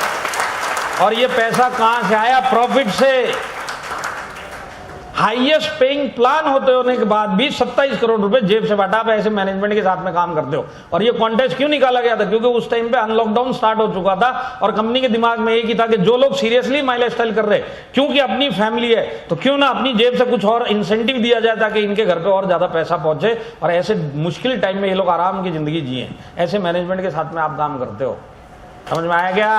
और ये पैसा कहां से आया? प्रॉफिट से। हाईएस्ट पेइंग प्लान होने के बाद भी 27 करोड़ रुपए जेब से बांटा। आप ऐसे मैनेजमेंट के साथ में काम करते हो। और ये कॉन्टेस्ट क्यों निकाला गया था? क्योंकि उस टाइम पे अनलॉकडाउन स्टार्ट हो चुका था और कंपनी के दिमाग में एक ही था कि जो लोग सीरियसली माई लाइफस्टाइल कर रहे, क्योंकि अपनी फैमिली है, तो क्यों ना अपनी जेब से कुछ और इंसेंटिव दिया जाए ताकि इनके घर पे और ज्यादा पैसा पहुंचे और ऐसे मुश्किल टाइम में ये लोग आराम की जिंदगी जिए। ऐसे मैनेजमेंट के साथ में आप काम करते हो। समझ में आया क्या?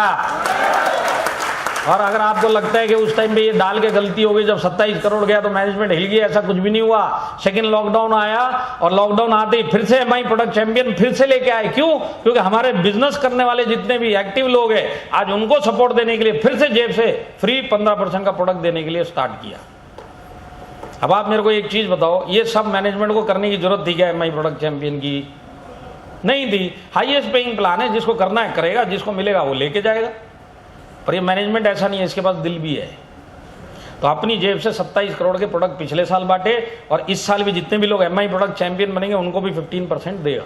और अगर आपको लगता है कि उस टाइम पे ये डाल के गलती हो गई, जब 27 करोड़ गया तो मैनेजमेंट हिल गया, ऐसा कुछ भी नहीं हुआ। सेकंड लॉकडाउन आया और लॉकडाउन आते ही फिर से एमआई प्रोडक्ट चैंपियन फिर से लेके आए। क्यों? क्योंकि हमारे बिजनेस करने वाले जितने भी एक्टिव लोग हैं, आज उनको सपोर्ट देने के लिए फिर से जेब से फ्री 15% का प्रोडक्ट देने के लिए स्टार्ट किया। अब आप मेरे को एक चीज बताओ, ये सब मैनेजमेंट को करने की जरूरत थी क्या एमआई प्रोडक्ट चैंपियन की? नहीं थी। हाईएस्ट पेइंग प्लान है, जिसको करना है करेगा, जिसको मिलेगा वो लेके जाएगा। पर ये मैनेजमेंट ऐसा नहीं है, इसके पास दिल भी है। तो अपनी जेब से 27 करोड़ के प्रोडक्ट पिछले साल बांटे और इस साल भी जितने भी लोग एमआई प्रोडक्ट चैंपियन बनेंगे उनको भी 15% देगा।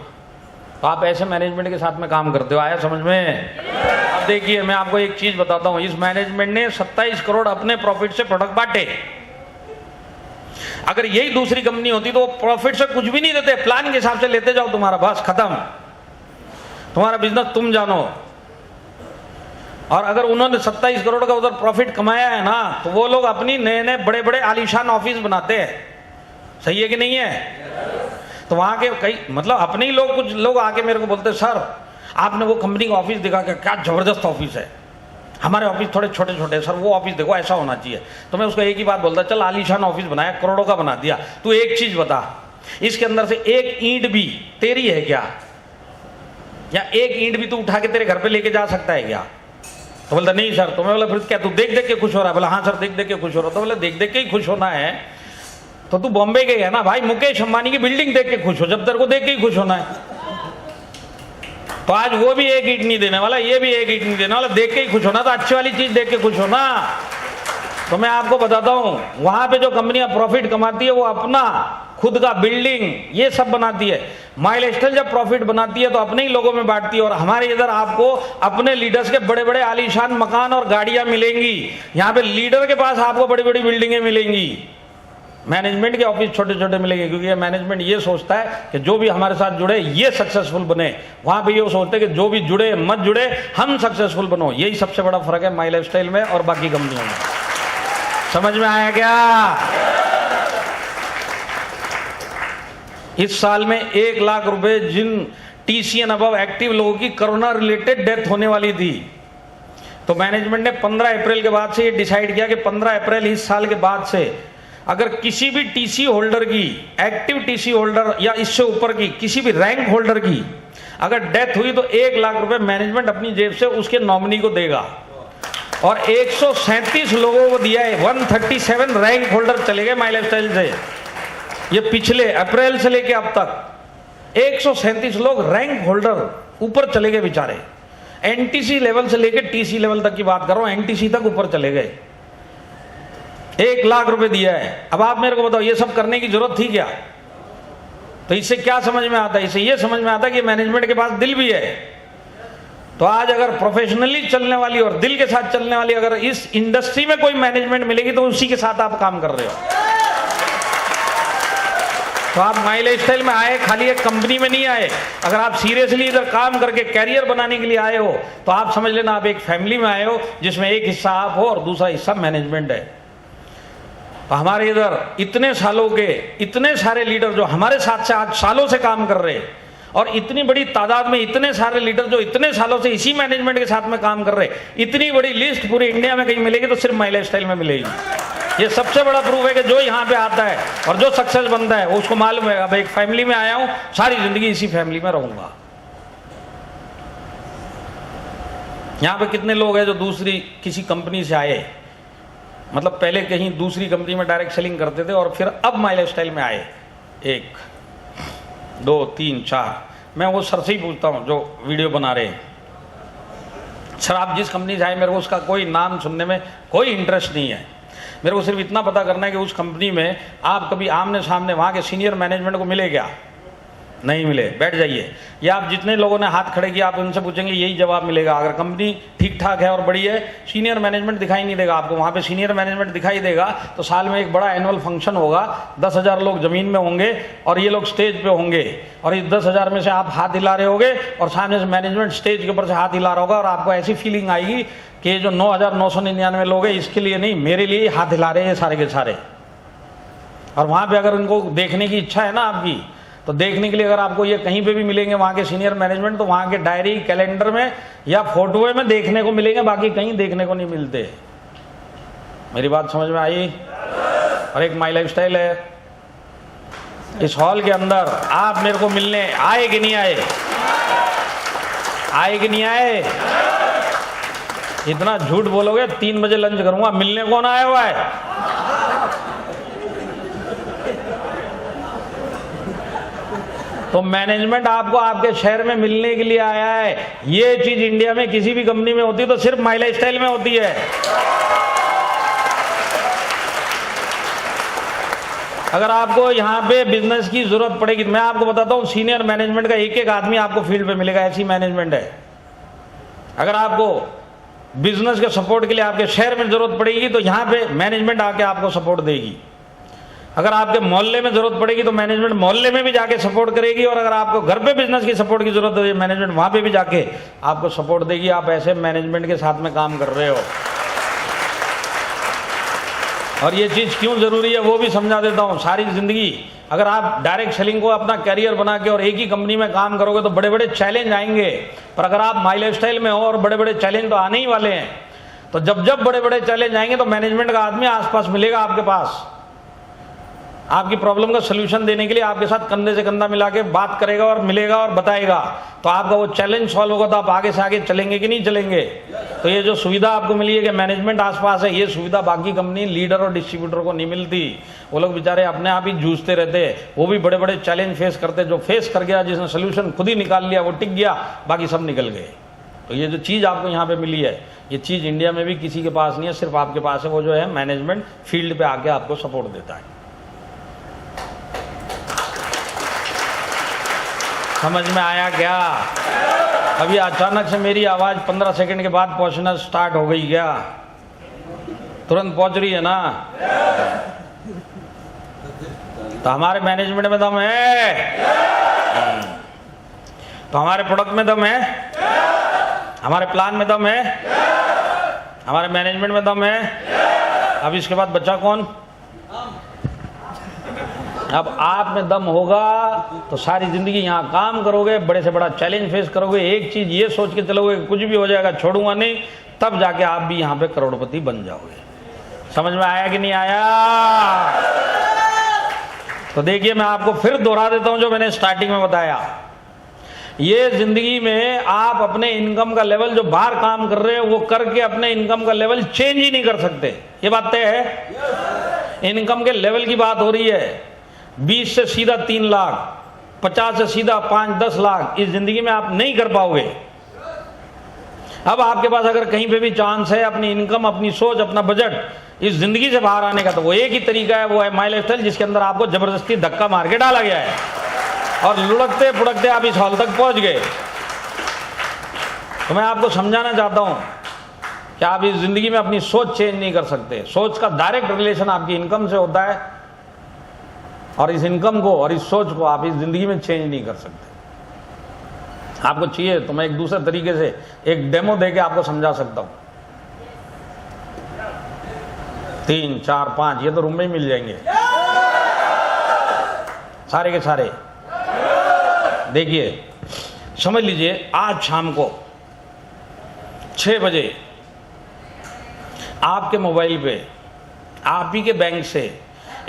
तो आप ऐसे मैनेजमेंट के साथ में काम करते हो। आया समझ में? अब देखिए, मैं आपको एक चीज बताता हूं, इस मैनेजमेंट ने 27 करोड़ अपने प्रॉफिट से प्रोडक्ट बांटे। अगर यही दूसरी कंपनी होती तो वो प्रॉफिट से कुछ भी नहीं देते, प्लान के हिसाब से लेते जाओ, तुम्हारा बस खत्म, तुम्हारा बिजनेस तुम जानो। और अगर उन्होंने 27 करोड़ का उधर प्रॉफिट कमाया है ना, तो वो लोग अपनी नए नए बड़े बड़े आलीशान ऑफिस बनाते हैं। सही है कि नहीं है? तो वहां के कई मतलब अपने ही लोग, कुछ लोग आके मेरे को बोलते, सर आपने वो कंपनी का ऑफिस दिखा, क्या जबरदस्त ऑफिस है, हमारे ऑफिस थोड़े छोटे छोटे, सर वो ऑफिस देखो ऐसा होना चाहिए। तो मैं उसको एक ही बात बोलता, चल आलीशान ऑफिस बनाया, करोड़ों का बना दिया, तू एक चीज बता, इसके अंदर से एक ईंट भी तेरी है क्या? या एक ईंट भी तू उठा के तेरे घर पे लेके जा सकता है क्या? तो बोलता नहीं सर। तो मैं बोला फिर क्या तू देख देख के खुश हो रहा है? बोला हाँ सर देख देख के खुश हो रहा। तो बोला देख देख के ही खुश होना है तो तू बॉम्बे गया ना भाई, मुकेश अंबानी की बिल्डिंग देख के खुश हो, जब तेरे को देख के ही खुश होना है। तो आज वो भी एक ईंट नहीं देने वाला, ये भी एक ईंट नहीं देने वाला, देख के ही खुश होना, तो अच्छी वाली चीज देख के खुश होना। तो मैं आपको बताता हूं, वहां पे जो कंपनियां प्रॉफिट कमाती है वो अपना खुद का बिल्डिंग ये सब बनाती है। माई लाइफस्टाइल जब प्रॉफिट बनाती है तो अपने ही लोगों में बांटती है। और हमारे इधर आपको अपने लीडर्स के बड़े बड़े आलीशान मकान और गाड़ियां मिलेंगी। यहाँ पे लीडर के पास आपको बड़ी बड़ी बिल्डिंगें मिलेंगी, मैनेजमेंट के ऑफिस छोटे छोटे मिलेंगे। क्योंकि ये मैनेजमेंट ये सोचता है कि जो भी हमारे साथ जुड़े ये सक्सेसफुल बने। वहां पे ये सोचते हैं कि जो भी जुड़े मत जुड़े, हम सक्सेसफुल बनो। यही सबसे बड़ा फर्क है माई लाइफस्टाइल में और बाकी कंपनियों में। समझ में आया क्या? इस साल में 1 लाख रुपए जिन TCN अबव एक्टिव लोगों की कोरोना रिलेटेड डेथ होने वाली थी, तो मैनेजमेंट ने 15 अप्रैल के बाद से ये डिसाइड किया कि 15 अप्रैल इस साल के बाद से अगर किसी भी TC होल्डर की, एक्टिव TC होल्डर या इससे ऊपर की किसी भी रैंक होल्डर की अगर डेथ हुई तो 1 लाख रुपए मैनेजमेंट अपनी जेब से उसके नॉमिनी को देगा। और 137 लोगों को दिया है। 137 रैंक होल्डर चले गए माई लाइफस्टाइल से, ये पिछले अप्रैल से लेके अब तक 137 लोग रैंक होल्डर ऊपर चले गए बेचारे। NTC लेवल से लेके TC लेवल तक की बात कर रहा हूं, NTC तक ऊपर चले गए। 1 लाख रुपए दिया है। अब आप मेरे को बताओ ये सब करने की जरूरत थी क्या? तो इससे क्या समझ में आता है? इससे ये समझ में आता है कि मैनेजमेंट के पास दिल भी है। तो आज अगर प्रोफेशनली चलने वाली और दिल के साथ चलने वाली अगर इस इंडस्ट्री में कोई मैनेजमेंट मिलेगी तो उसी के साथ आप काम कर रहे हो। तो आप माई लाइफस्टाइल में आए, खाली एक कंपनी में नहीं आए। अगर आप सीरियसली इधर काम करके कैरियर बनाने के लिए आए हो तो आप समझ लेना आप एक फैमिली में आए हो, जिसमें एक हिस्सा आप हो और दूसरा हिस्सा मैनेजमेंट है। तो हमारे इधर इतने सालों के इतने सारे लीडर जो हमारे साथ से आज सालों से काम कर रहे हैं, और इतनी बड़ी तादाद में इतने सारे लीडर जो इतने सालों से इसी मैनेजमेंट के साथ में काम कर रहे हैं, इतनी बड़ी लिस्ट पूरे इंडिया में कहीं मिलेगी तो सिर्फ माई लाइफस्टाइल में मिलेगी। ये सबसे बड़ा प्रूफ है कि जो यहाँ पे आता है और जो सक्सेस बनता है उसको मालूम है अब एक फैमिली में आया हूं, सारी जिंदगी इसी फैमिली में रहूंगा। यहाँ पे कितने लोग हैं जो दूसरी किसी कंपनी से आए, मतलब पहले कहीं दूसरी कंपनी में डायरेक्ट सेलिंग करते थे और फिर अब माई लाइफस्टाइल में आए, 1 2 3 4। मैं वो सर से ही पूछता हूँ जो वीडियो बना रहे हैं, सर आप जिस कंपनी से आए मेरे को उसका कोई नाम सुनने में कोई इंटरेस्ट नहीं है, मेरे को सिर्फ इतना पता करना है कि उस कंपनी में आप कभी आमने सामने वहाँ के सीनियर मैनेजमेंट को मिले क्या? नहीं मिले, बैठ जाइए। या आप जितने लोगों ने हाथ खड़े किया आप उनसे पूछेंगे यही जवाब मिलेगा। अगर कंपनी ठीक ठाक है और बड़ी है, सीनियर मैनेजमेंट दिखाई नहीं देगा आपको। वहाँ पे सीनियर मैनेजमेंट दिखाई देगा तो साल में एक बड़ा एनुअल फंक्शन होगा, 10,000 लोग जमीन में होंगे और ये लोग स्टेज पे होंगे और इस 10,000 में से आप हाथ हिला रहे होगे और सामने से मैनेजमेंट स्टेज के ऊपर से हाथ हिला रहा होगा और आपको ऐसी फीलिंग आएगी कि जो 9,999 लोग हैं इसके लिए नहीं, मेरे लिए हाथ हिला रहे हैं सारे के सारे। और वहाँ पे अगर उनको देखने की इच्छा है ना आपकी, तो देखने के लिए अगर आपको ये कहीं पे भी मिलेंगे वहाँ के सीनियर मैनेजमेंट, तो वहाँ के डायरी कैलेंडर में या फोटो में देखने को मिलेंगे, बाकी कहीं देखने को नहीं मिलते। मेरी बात समझ में आई? और एक माई लाइफस्टाइल है, इस हॉल के अंदर आप मेरे को मिलने आए कि नहीं आए? आए कि नहीं आए? इतना झूठ बोलोगे 3 बजे लंच करूंगा, मिलने कौन आया हुआ है? तो मैनेजमेंट आपको आपके शहर में मिलने के लिए आया है। ये चीज इंडिया में किसी भी कंपनी में होती है तो सिर्फ माई लाइफस्टाइल में होती है। अगर आपको यहाँ पे बिजनेस की जरूरत पड़ेगी, मैं आपको बताता हूँ, सीनियर मैनेजमेंट का एक एक आदमी आपको फील्ड पे मिलेगा, ऐसी मैनेजमेंट है। अगर आपको बिजनेस के सपोर्ट के लिए आपके शहर में जरूरत पड़ेगी तो यहाँ पे मैनेजमेंट आके आपको सपोर्ट देगी। अगर आपके मोहल्ले में जरूरत पड़ेगी तो मैनेजमेंट मोहल्ले में भी जाके सपोर्ट करेगी। और अगर आपको घर पे बिजनेस की सपोर्ट की जरूरत है, मैनेजमेंट वहां पे भी जाके आपको सपोर्ट देगी। आप ऐसे मैनेजमेंट के साथ में काम कर रहे हो। और ये चीज क्यों जरूरी है वो भी समझा देता हूं। सारी जिंदगी अगर आप डायरेक्ट सेलिंग को अपना कैरियर बना के और एक ही कंपनी में काम करोगे तो बड़े बड़े चैलेंज आएंगे, पर अगर आप माई लाइफस्टाइल में हो और बड़े बड़े चैलेंज तो आने ही वाले हैं, तो जब जब बड़े बड़े चैलेंज आएंगे तो मैनेजमेंट का आदमी आसपास मिलेगा आपके पास, आपकी प्रॉब्लम का सोल्यूशन देने के लिए आपके साथ कंधे से कंधा मिला के बात करेगा और मिलेगा और बताएगा। तो आपका वो चैलेंज सॉल्व होगा तो आप आगे से आगे चलेंगे कि नहीं चलेंगे? तो ये जो सुविधा आपको मिली है कि मैनेजमेंट आसपास है, ये सुविधा बाकी कंपनी लीडर और डिस्ट्रीब्यूटर को नहीं मिलती। वो लोग बेचारे अपने आप ही जूझते रहते, वो भी बड़े बड़े चैलेंज फेस करते। जो फेस कर गया, जिसने सोल्यूशन खुद ही निकाल लिया, वो टिक गया, बाकी सब निकल गए। तो ये जो चीज़ आपको यहाँ पे मिली है, ये चीज़ इंडिया में भी किसी के पास नहीं है, सिर्फ आपके पास है। वो जो है मैनेजमेंट फील्ड पे आके आपको सपोर्ट देता है। समझ में आया क्या? अभी अचानक से मेरी आवाज 15 सेकंड के बाद पहुंचना स्टार्ट हो गई क्या? तुरंत पहुंच रही है ना? तो हमारे मैनेजमेंट में दम है, तो हमारे प्रोडक्ट में दम है, हमारे प्लान में दम है, हमारे मैनेजमेंट में दम है। अब इसके बाद बच्चा कौन? अब आप में दम होगा तो सारी जिंदगी यहाँ काम करोगे, बड़े से बड़ा चैलेंज फेस करोगे, एक चीज ये सोच के चलोगे कुछ भी हो जाएगा छोड़ूंगा नहीं, तब जाके आप भी यहाँ पे करोड़पति बन जाओगे। समझ में आया कि नहीं आया? तो देखिए मैं आपको फिर दोहरा देता हूं जो मैंने स्टार्टिंग में बताया। ये जिंदगी में आप अपने इनकम का लेवल जो बाहर काम कर रहे हो वो करके अपने इनकम का लेवल चेंज ही नहीं कर सकते। ये बात तय है। इनकम के लेवल की बात हो रही है। 20 से सीधा 3 लाख, 50 से सीधा 5-10 लाख इस जिंदगी में आप नहीं कर पाओगे। अब आपके पास अगर कहीं पे भी चांस है अपनी इनकम, अपनी सोच, अपना बजट इस जिंदगी से बाहर आने का, तो वो एक ही तरीका है, वो है माई लाइफस्टाइल, जिसके अंदर आपको जबरदस्ती धक्का मार के डाला गया है और लुढ़कते पुढ़कते आप इस हॉल तक पहुंच गए। तो मैं आपको समझाना चाहता हूं कि आप इस जिंदगी में अपनी सोच चेंज नहीं कर सकते। सोच का डायरेक्ट रिलेशन आपकी इनकम से होता है और इस इनकम को और इस सोच को आप इस जिंदगी में चेंज नहीं कर सकते। आपको चाहिए तो मैं एक दूसरे तरीके से एक डेमो देके आपको समझा सकता हूं। 3, 4, 5 ये तो रूम में ही मिल जाएंगे सारे के सारे। देखिए समझ लीजिए आज शाम को 6 बजे आपके मोबाइल पे आप ही के बैंक से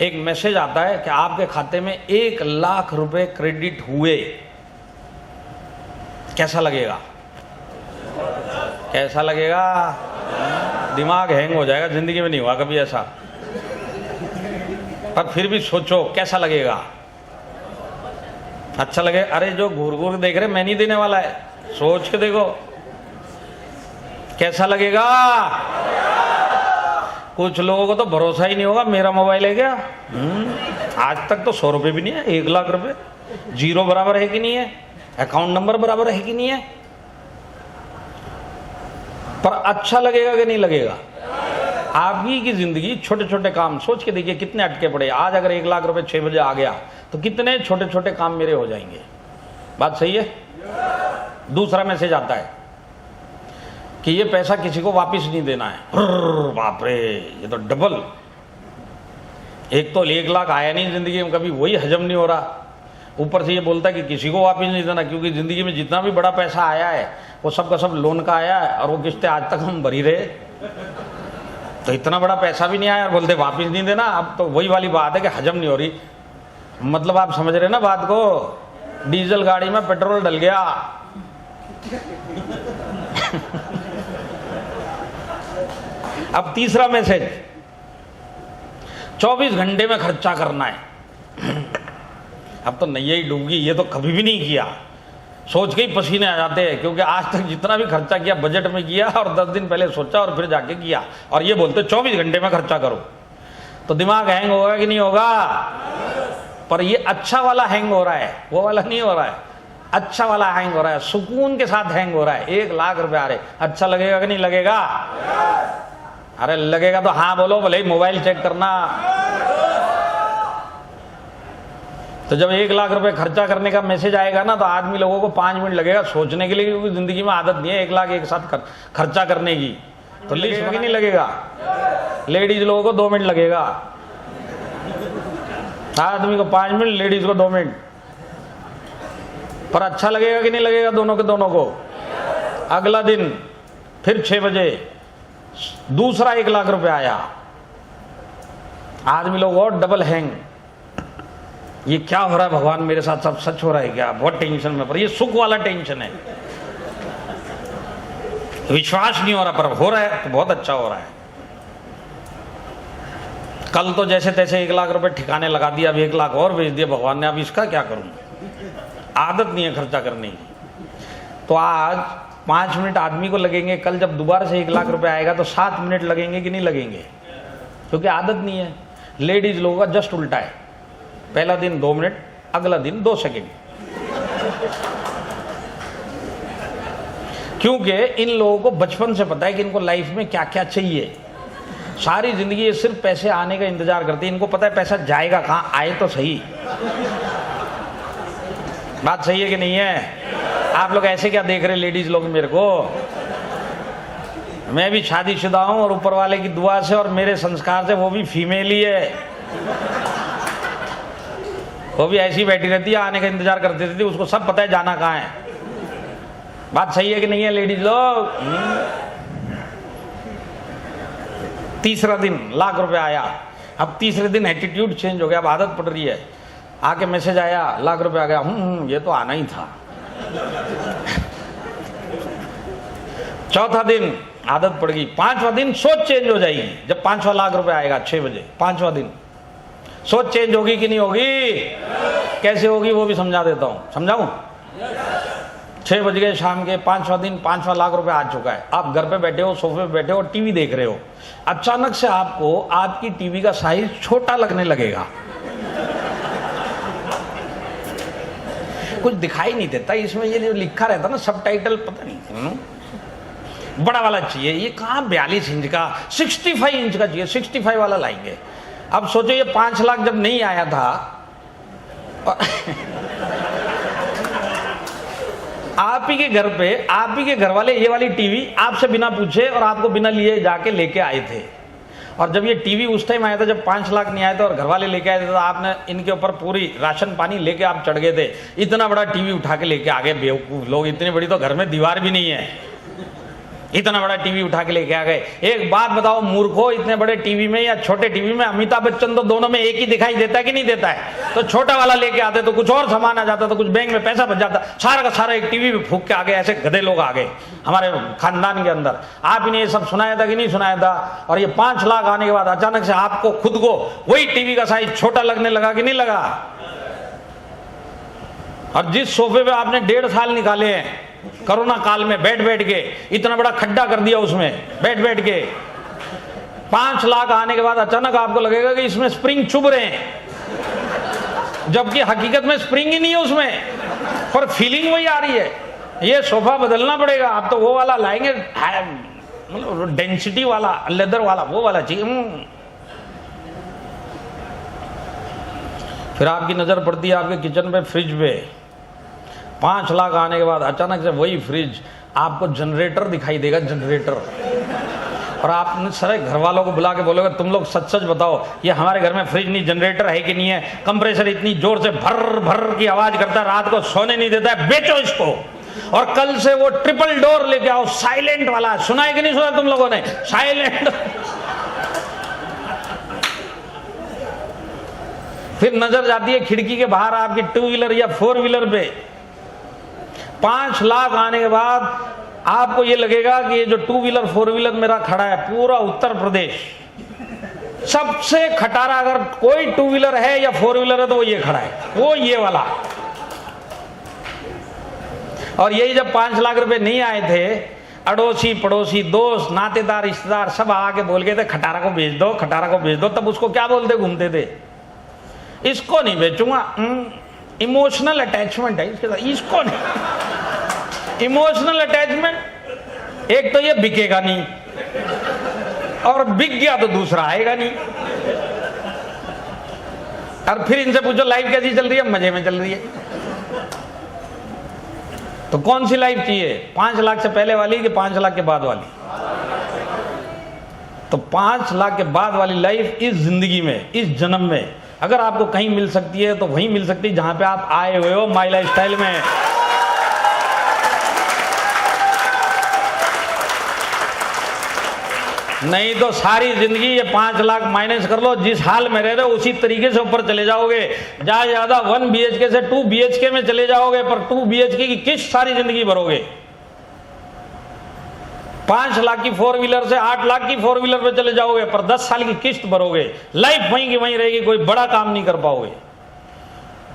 एक मैसेज आता है कि आपके खाते में 1 लाख रुपए क्रेडिट हुए, कैसा लगेगा? कैसा लगेगा? दिमाग हैंग हो जाएगा। जिंदगी में नहीं हुआ कभी ऐसा, पर फिर भी सोचो कैसा लगेगा। अच्छा लगे? अरे जो घूर घूर देख रहे मैं नहीं देने वाला है, सोच के देखो कैसा लगेगा। कुछ लोगों को तो भरोसा ही नहीं होगा, मेरा मोबाइल है क्या? आज तक तो 100 रुपये भी नहीं है, 1 लाख रुपए जीरो बराबर है कि नहीं है, अकाउंट नंबर बराबर है कि नहीं है। पर अच्छा लगेगा कि नहीं लगेगा? आपकी की जिंदगी छोटे छोटे काम सोच के देखिए कितने अटके पड़े। आज अगर 1 लाख रुपए 6 बजे आ गया तो कितने छोटे छोटे काम मेरे हो जाएंगे। बात सही है? दूसरा मैसेज आता है कि ये पैसा किसी को वापस नहीं देना है। बाप रे, ये तो डबल। एक तो 1 लाख आया नहीं जिंदगी में कभी, वही हजम नहीं हो रहा, ऊपर से ये बोलता है कि किसी को वापस नहीं देना, क्योंकि जिंदगी में जितना भी बड़ा पैसा आया है वो सब का सब लोन का आया है और वो किस्तें आज तक हम भरी रहे। तो इतना बड़ा पैसा भी नहीं आया और बोलते वापस नहीं देना। अब तो वही वाली बात है कि हजम नहीं हो रही। मतलब आप समझ रहे ना बात को? डीजल गाड़ी में पेट्रोल डल गया। अब तीसरा मैसेज, 24 घंटे में खर्चा करना है। अब तो नैया ही डूब गई, ये तो कभी भी नहीं किया। सोच के ही पसीने आ जाते हैं, क्योंकि आज तक जितना भी खर्चा किया बजट में किया और 10 दिन पहले सोचा और फिर जाके किया, और ये बोलते 24 घंटे में खर्चा करो। तो दिमाग हैंग होगा कि नहीं होगा? पर ये अच्छा वाला हैंग हो रहा है, वो वाला नहीं हो रहा है। अच्छा वाला हैंग हो रहा है, सुकून के साथ हैंग हो रहा है। 1 लाख रुपए आ रहे, अच्छा लगेगा कि नहीं लगेगा? अरे लगेगा तो हाँ बोलो, भले ही मोबाइल चेक करना। तो जब 1 लाख रुपए खर्चा करने का मैसेज आएगा ना, तो आदमी लोगों को 5 मिनट लगेगा सोचने के लिए, क्योंकि जिंदगी में आदत नहीं है 1 लाख एक साथ खर्चा करने की। तो लिस्ट में नहीं लगेगा। लेडीज लोगों को 2 मिनट लगेगा, आदमी को 5 मिनट, लेडीज को 2 मिनट। पर अच्छा लगेगा कि नहीं लगेगा दोनों के दोनों को? अगला दिन फिर 6 बजे दूसरा 1 लाख रुपए आया, आदमी लोग और डबल हैंग। ये क्या हो रहा है भगवान मेरे साथ? सब सच हो रहा है क्या? बहुत टेंशन में। पर ये सुख वाला टेंशन है, विश्वास नहीं हो रहा, पर हो रहा है तो बहुत अच्छा हो रहा है। कल तो जैसे तैसे 1 लाख रुपए ठिकाने लगा दिया, अब 1 लाख और भेज दिया भगवान ने, अब इसका क्या करूं? आदत नहीं है खर्चा करने की। तो आज 5 मिनट आदमी को लगेंगे, कल जब दोबारा से 1 लाख रुपए आएगा तो 7 मिनट लगेंगे कि नहीं लगेंगे? क्योंकि आदत नहीं है। लेडीज लोगों का जस्ट उल्टा है, पहला दिन 2 मिनट, अगला दिन 2 सेकेंड। क्योंकि इन लोगों को बचपन से पता है कि इनको लाइफ में क्या क्या चाहिए। सारी जिंदगी ये सिर्फ पैसे आने का इंतजार करते हैं। इनको पता है पैसा जाएगा कहां, आए तो सही। बात सही है कि नहीं है? आप लोग ऐसे क्या देख रहे लेडीज लोग मेरे को? मैं भी शादीशुदा हूं और ऊपर वाले की दुआ से और मेरे संस्कार से वो भी फीमेल ही है। वो भी ऐसी बैठी रहती है, आने का इंतजार करती रहती है, उसको सब पता है जाना कहाँ है। बात सही है कि नहीं है लेडीज लोग? तीसरा दिन 1 लाख रुपए आया। अब तीसरे दिन एटीट्यूड चेंज हो गया, अब आदत पड़ रही है। आके मैसेज आया 1 लाख रुपए आ गया, ये तो आना ही था। चौथा दिन आदत पड़ गई। 5वां दिन सोच चेंज हो जाएगी, जब 5वां लाख रुपए आएगा 6 बजे, 5वां दिन सोच चेंज होगी कि नहीं होगी? कैसे होगी वो भी समझा देता हूं, समझाऊं? 6 बज गए शाम के, 5वां दिन, 5वां लाख रुपए आ चुका है। आप घर पे बैठे हो, सोफे पे बैठे हो, टीवी देख रहे हो। अचानक से आपको आपकी टीवी का साइज छोटा लगने लगेगा। कुछ दिखाई नहीं देता इसमें, ये जो लिखा रहता ना सबटाइटल, पता नहीं बड़ा वाला चाहिए। ये कहाँ 42 इंच का, 65 इंच का चाहिए, 65 वाला लाएंगे। अब सोचो ये 5 लाख जब नहीं आया था आप ही के घर पे आप ही के घर वाले ये वाली टीवी आपसे बिना पूछे और आपको बिना लिए जाके लेके आए थे। और जब ये टीवी उस टाइम आया था जब 5 लाख नहीं आए थे और घर वाले लेके आए थे, तो आपने इनके ऊपर पूरी राशन पानी लेके आप चढ़ गए थे। इतना बड़ा टीवी उठा के लेके आ गए बेवकूफ लोग। इतनी बड़ी तो घर में दीवार भी नहीं है। इतना बड़ा टीवी उठा के लेके आ गए। एक बात बताओ मूर्खो, इतने बड़े टीवी में या छोटे टीवी में अमिताभ बच्चन तो दोनों में एक ही दिखाई देता है कि नहीं देता है? तो छोटा वाला लेके आते तो कुछ और सामान आ जाता, तो कुछ बैंक में पैसा बच जाता। सारा का सारा एक टीवी में फूक के आ गए। ऐसे गधे लोग आ गए हमारे खानदान के अंदर। आप इन्हें ये सब सुनाया था कि नहीं सुनाया था? और ये 5 लाख आने के बाद अचानक से आपको खुद को वही टीवी का साइज छोटा लगने लगा कि नहीं लगा? और जिस सोफे पे आपने 1.5 साल निकाले हैं कोरोना काल में बैठ बैठ के, इतना बड़ा खड्डा कर दिया उसमें बैठ बैठ के, 5 लाख आने के बाद अचानक आपको लगेगा कि इसमें स्प्रिंग चुभ रहे हैं, जबकि हकीकत में स्प्रिंग ही नहीं है उसमें, पर फीलिंग वही आ रही है। ये सोफा बदलना पड़ेगा। आप तो वो वाला लाएंगे, मतलब डेंसिटी वाला, लेदर वाला, वो वाला चाहिए। फिर आपकी नजर पड़ती है आपके किचन पे, फ्रिज पे। 5 लाख आने के बाद अचानक से वही फ्रिज आपको जनरेटर दिखाई देगा, जनरेटर। और आपने सारे घर वालों को बुला के बोलोगे तुम लोग सच सच बताओ, ये हमारे घर में फ्रिज नहीं जनरेटर है कि नहीं है? कंप्रेसर इतनी जोर से भर भर की आवाज करता है, रात को सोने नहीं देता है, बेचो इसको। और कल से वो ट्रिपल डोर लेके आओ, साइलेंट वाला। सुना है कि नहीं सुना तुम लोगों ने? साइलेंट। फिर नजर जाती है खिड़की के बाहर आपकी 2 व्हीलर या 4 व्हीलर पे। 5 लाख आने के बाद आपको ये लगेगा कि ये जो 2 व्हीलर 4 व्हीलर मेरा खड़ा है, पूरा उत्तर प्रदेश सबसे खटारा अगर कोई 2 व्हीलर है या 4 व्हीलर है तो वो ये खड़ा है, वो ये वाला। और यही जब 5 लाख रुपए नहीं आए थे, अड़ोसी पड़ोसी दोस्त नातेदार रिश्तेदार सब आके बोल गए थे खटारा को बेच दो, खटारा को बेच दो। तब उसको क्या बोलते घूमते थे? इसको नहीं बेचूंगा, इमोशनल अटैचमेंट है इसके साथ, इसको नहीं। इमोशनल अटैचमेंट, एक तो ये बिकेगा नहीं, और बिक गया तो दूसरा आएगा नहीं। और फिर इनसे पूछो लाइफ कैसी चल रही है? मजे में चल रही है। तो कौन सी लाइफ चाहिए, 5 लाख से पहले वाली कि 5 लाख के बाद वाली? तो 5 लाख के बाद वाली लाइफ इस जिंदगी में, इस जन्म में अगर आपको कहीं मिल सकती है तो वहीं मिल सकती है जहां पे आप आए हुए हो, माई लाइफ स्टाइल में। नहीं तो सारी जिंदगी ये 5 लाख माइनस कर लो, जिस हाल में रह रहे हो उसी तरीके से ऊपर चले जाओगे। ज्यादा 1 BHK से 2 BHK में चले जाओगे, पर 2 BHK की किस्त सारी जिंदगी भरोगे। 5 लाख की 4 व्हीलर से 8 लाख की 4 व्हीलर पे चले जाओगे, पर 10 साल की किस्त भरोगे। लाइफ वहीं की वहीं रहेगी, कोई बड़ा काम नहीं कर पाओगे।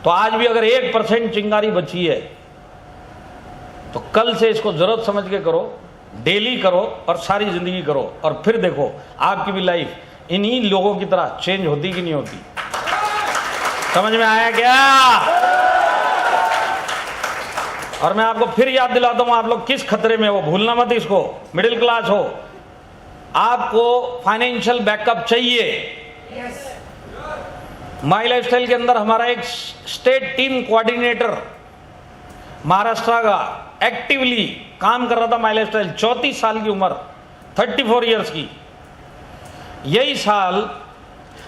तो आज भी अगर 1% चिंगारी बची है तो कल से इसको जरूरत समझ के करो, डेली करो और सारी जिंदगी करो, और फिर देखो आपकी भी लाइफ इन्हीं लोगों की तरह चेंज होती कि नहीं होती। समझ में आया क्या? और मैं आपको फिर याद दिलाता हूं, आप लोग किस खतरे में हो, भूलना मत इसको। मिडिल क्लास हो, आपको फाइनेंशियल बैकअप चाहिए। माई लाइफ स्टाइल के अंदर हमारा एक स्टेट टीम कोऑर्डिनेटर महाराष्ट्र का एक्टिवली काम कर रहा था। माई लाइफ स्टाइल 34 साल की उम्र, 34 इयर्स की। यही साल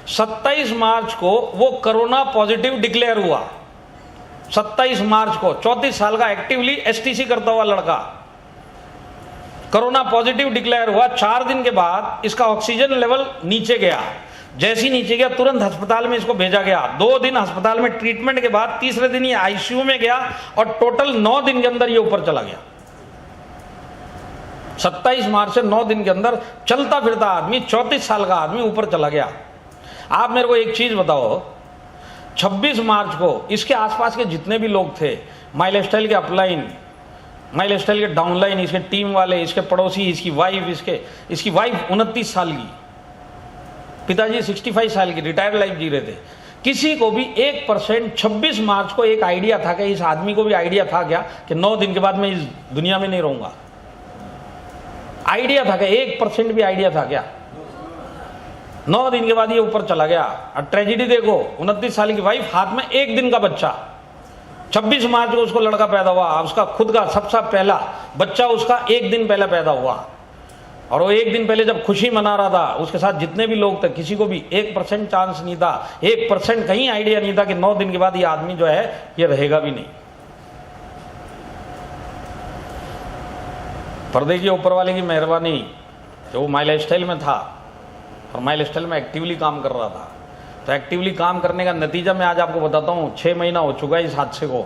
27 मार्च को वो कोरोना पॉजिटिव डिक्लेयर हुआ। 27 मार्च को 34 साल का एक्टिवली एसटीसी करता हुआ लड़का कोरोना पॉजिटिव डिक्लेयर हुआ। 4 दिन के बाद इसका ऑक्सीजन लेवल नीचे गया। जैसे ही नीचे गया तुरंत अस्पताल में इसको भेजा गया। 2 दिन अस्पताल में ट्रीटमेंट के बाद तीसरे दिन ये आईसीयू में गया और टोटल 9 दिन के अंदर ये ऊपर चला गया। 27 मार्च से 9 दिन के अंदर चलता फिरता आदमी, 34 साल का आदमी ऊपर चला गया। आप मेरे को एक चीज बताओ, 26 मार्च को इसके आसपास के जितने भी लोग थे, माई लाइफ स्टाइल के अपलाइन, माई लाइफ स्टाइल के डाउनलाइन, इसके टीम वाले, इसके पड़ोसी, इसकी वाइफ, इसकी वाइफ 29 साल की, पिताजी 65 साल की रिटायर्ड लाइफ जी रहे थे। किसी को भी 1% 26 मार्च को एक आइडिया था कि इस आदमी को भी आइडिया था क्या कि 9 दिन के बाद मैं इस दुनिया में नहीं रहूंगा? आइडिया था क्या? 1% भी आइडिया था क्या? 9 दिन के बाद ये ऊपर चला गया। और ट्रेजिडी देखो, 29 साल की वाइफ, हाथ में 1 दिन का बच्चा। 26 मार्च को उसको लड़का पैदा हुआ, उसका खुद का सबसे पहला बच्चा उसका 1 दिन पहले पैदा हुआ। और वो 1 दिन पहले जब खुशी मना रहा था, उसके साथ जितने भी लोग थे, किसी को भी 1% चांस नहीं था, 1% कहीं आइडिया नहीं था कि 9 दिन के बाद ये आदमी जो है ये रहेगा भी नहीं। पर देखिए ऊपर वाले की मेहरबानी कि वो माई लाइफस्टाइल में था और माई लाइफस्टाइल में एक्टिवली काम कर रहा था। तो एक्टिवली काम करने का नतीजा मैं आज आपको बताता हूँ। 6 महीना हो चुका है इस हादसे को।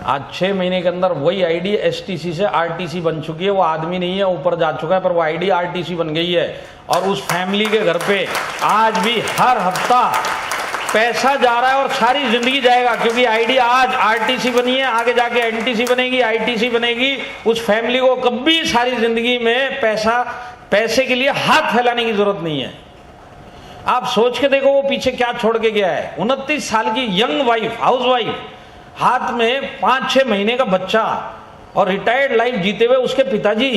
आज 6 महीने के अंदर वही आईडी एसटीसी से आरटीसी बन चुकी है। वो आदमी नहीं है, ऊपर जा चुका है, पर वो आईडी आरटीसी बन गई है। और उस फैमिली के घर पे आज भी हर हफ्ता पैसा जा रहा है और सारी जिंदगी जाएगा, क्योंकि आईडी आज आरटीसी बनी है, आगे जाके एनटीसी बनेगी, आईटीसी बनेगी। उस फैमिली को कभी सारी जिंदगी में पैसे के लिए हाथ फैलाने की जरूरत नहीं है। आप सोच के देखो वो पीछे क्या छोड़ के गया है। 29 साल की यंग वाइफ, हाउस वाइफ, हाथ में 5-6 महीने का बच्चा और रिटायर्ड लाइफ जीते हुए उसके पिताजी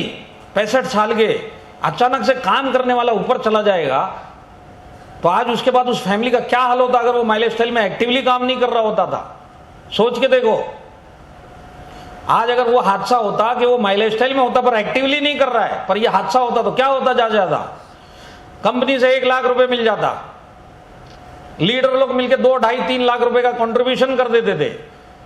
65 साल के, अचानक से काम करने वाला ऊपर चला जाएगा। तो आज उसके बाद उस फैमिली का क्या हाल होता अगर वो माई लाइफस्टाइल में एक्टिवली काम नहीं कर रहा होता था। सोच के देखो, आज अगर वो हादसा होता कि वो माई लाइफस्टाइल में होता पर एक्टिवली नहीं कर रहा है, पर ये हादसा होता तो क्या होता? ज्यादा कंपनी से 1 लाख रुपए मिल जाता, लीडर लोग मिलकर 2-2.5-3 लाख रुपए का कंट्रीब्यूशन कर देते थे,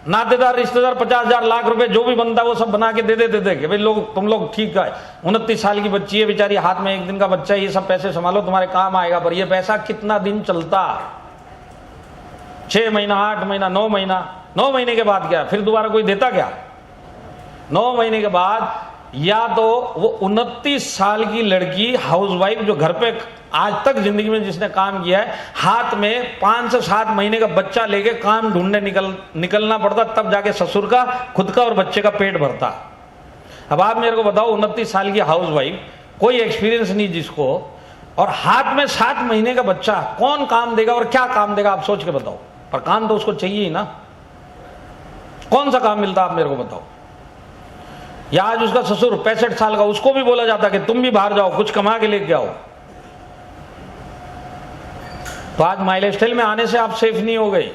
नातेदार रिश्तेदार 50,000 लाख रुपए जो भी बनता वो सब बना के दे देते थे कि भाई लोग तुम लोग ठीक है। 29 साल की बच्ची है बेचारी, हाथ में 1 दिन का बच्चा है, ये सब पैसे संभालो, तुम्हारे काम आएगा। पर ये पैसा कितना दिन चलता? 6 महीना, 8 महीना, 9 महीना। 9 महीने के बाद क्या फिर दोबारा कोई देता क्या? 9 महीने के बाद या तो वो 29 साल की लड़की हाउसवाइफ जो घर पे आज तक जिंदगी में जिसने काम किया है, हाथ में 5 से 7 महीने का बच्चा लेके काम ढूंढने निकलना पड़ता, तब जाके ससुर का, खुद का और बच्चे का पेट भरता। अब आप मेरे को बताओ, 29 साल की हाउसवाइफ, कोई एक्सपीरियंस नहीं जिसको, और हाथ में 7 महीने का बच्चा, कौन काम देगा और क्या काम देगा? आप सोच के बताओ। पर काम तो उसको चाहिए ही ना। कौन सा काम मिलता आप मेरे को बताओ? या आज उसका ससुर 65 साल का, उसको भी बोला जाता कि तुम भी बाहर जाओ, कुछ कमा के लेके आओ। तो आज माई लाइफस्टाइल में आने से आप सेफ नहीं हो गए।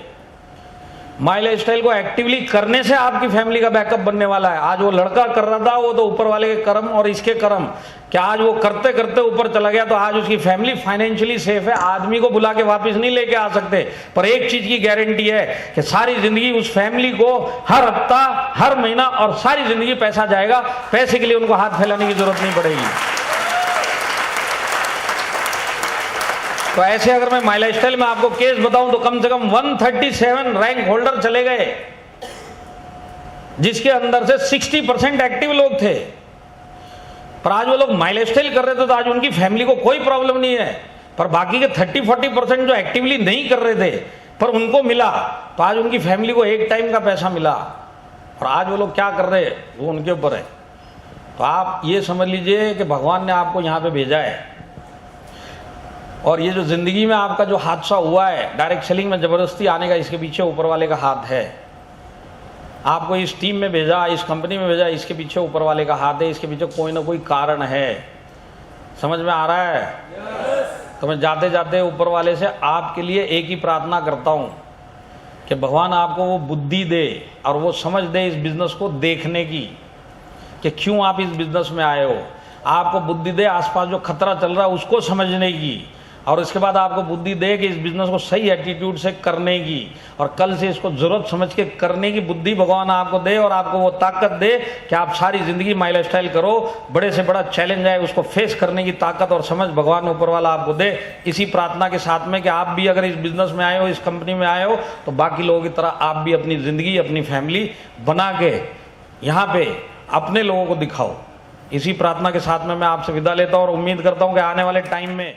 माई लाइफस्टाइल को एक्टिवली करने से आपकी फैमिली का बैकअप बनने वाला है। आज वो लड़का कर रहा था, वो तो ऊपर वाले के कर्म और इसके कर्म, क्या आज वो करते करते ऊपर चला गया तो आज उसकी फैमिली फाइनेंशियली सेफ है। आदमी को बुला के वापस नहीं लेके आ सकते, पर एक चीज की गारंटी है कि सारी जिंदगी उस फैमिली को हर हफ्ता, हर महीना और सारी जिंदगी पैसा जाएगा। पैसे के लिए उनको हाथ फैलाने की जरूरत नहीं पड़ेगी। तो ऐसे अगर मैं माई लाइफस्टाइल में आपको केस बताऊं तो कम से कम 137 रैंक होल्डर चले गए, जिसके अंदर से 60% एक्टिव लोग थे। पर आज वो लोग माई लाइफस्टाइल कर रहे थे तो आज उनकी फैमिली को कोई प्रॉब्लम नहीं है, पर बाकी के 30-40% जो एक्टिवली नहीं कर रहे थे पर उनको मिला, तो आज उनकी फैमिली को एक टाइम का पैसा मिला। और आज वो लोग क्या कर रहे हैं वो उनके ऊपर है। तो आप ये समझ लीजिए कि भगवान ने आपको यहाँ पे भेजा है, और ये जो जिंदगी में आपका जो हादसा हुआ है डायरेक्ट सेलिंग में जबरदस्ती आने का, इसके पीछे ऊपर वाले का हाथ है। आपको इस टीम में भेजा, इस कंपनी में भेजा, इसके पीछे ऊपर वाले का हाथ है। इसके पीछे कोई ना कोई कारण है। समझ में आ रहा है? तो मैं जाते जाते ऊपर वाले से आपके लिए एक ही प्रार्थना करता हूं कि भगवान आपको वो बुद्धि दे और वो समझ दे इस बिजनेस को देखने की कि क्यों आप इस बिजनेस में आए हो। आपको बुद्धि दे आसपास जो खतरा चल रहा है उसको समझने की, और इसके बाद आपको बुद्धि दे कि इस बिजनेस को सही एटीट्यूड से करने की, और कल से इसको जरूरत समझ के करने की बुद्धि भगवान आपको दे, और आपको वो ताकत दे कि आप सारी जिंदगी माई लाइफस्टाइल करो। बड़े से बड़ा चैलेंज आए उसको फेस करने की ताकत और समझ भगवान ऊपर वाला आपको दे। इसी प्रार्थना के साथ में कि आप भी अगर इस बिजनेस में आए हो, इस कंपनी में आए हो, तो बाकी लोगों की तरह आप भी अपनी जिंदगी, अपनी फैमिली बना के यहाँ पे अपने लोगों को दिखाओ। इसी प्रार्थना के साथ में मैं आपसे विदा लेता हूँ और उम्मीद करता हूँ कि आने वाले टाइम में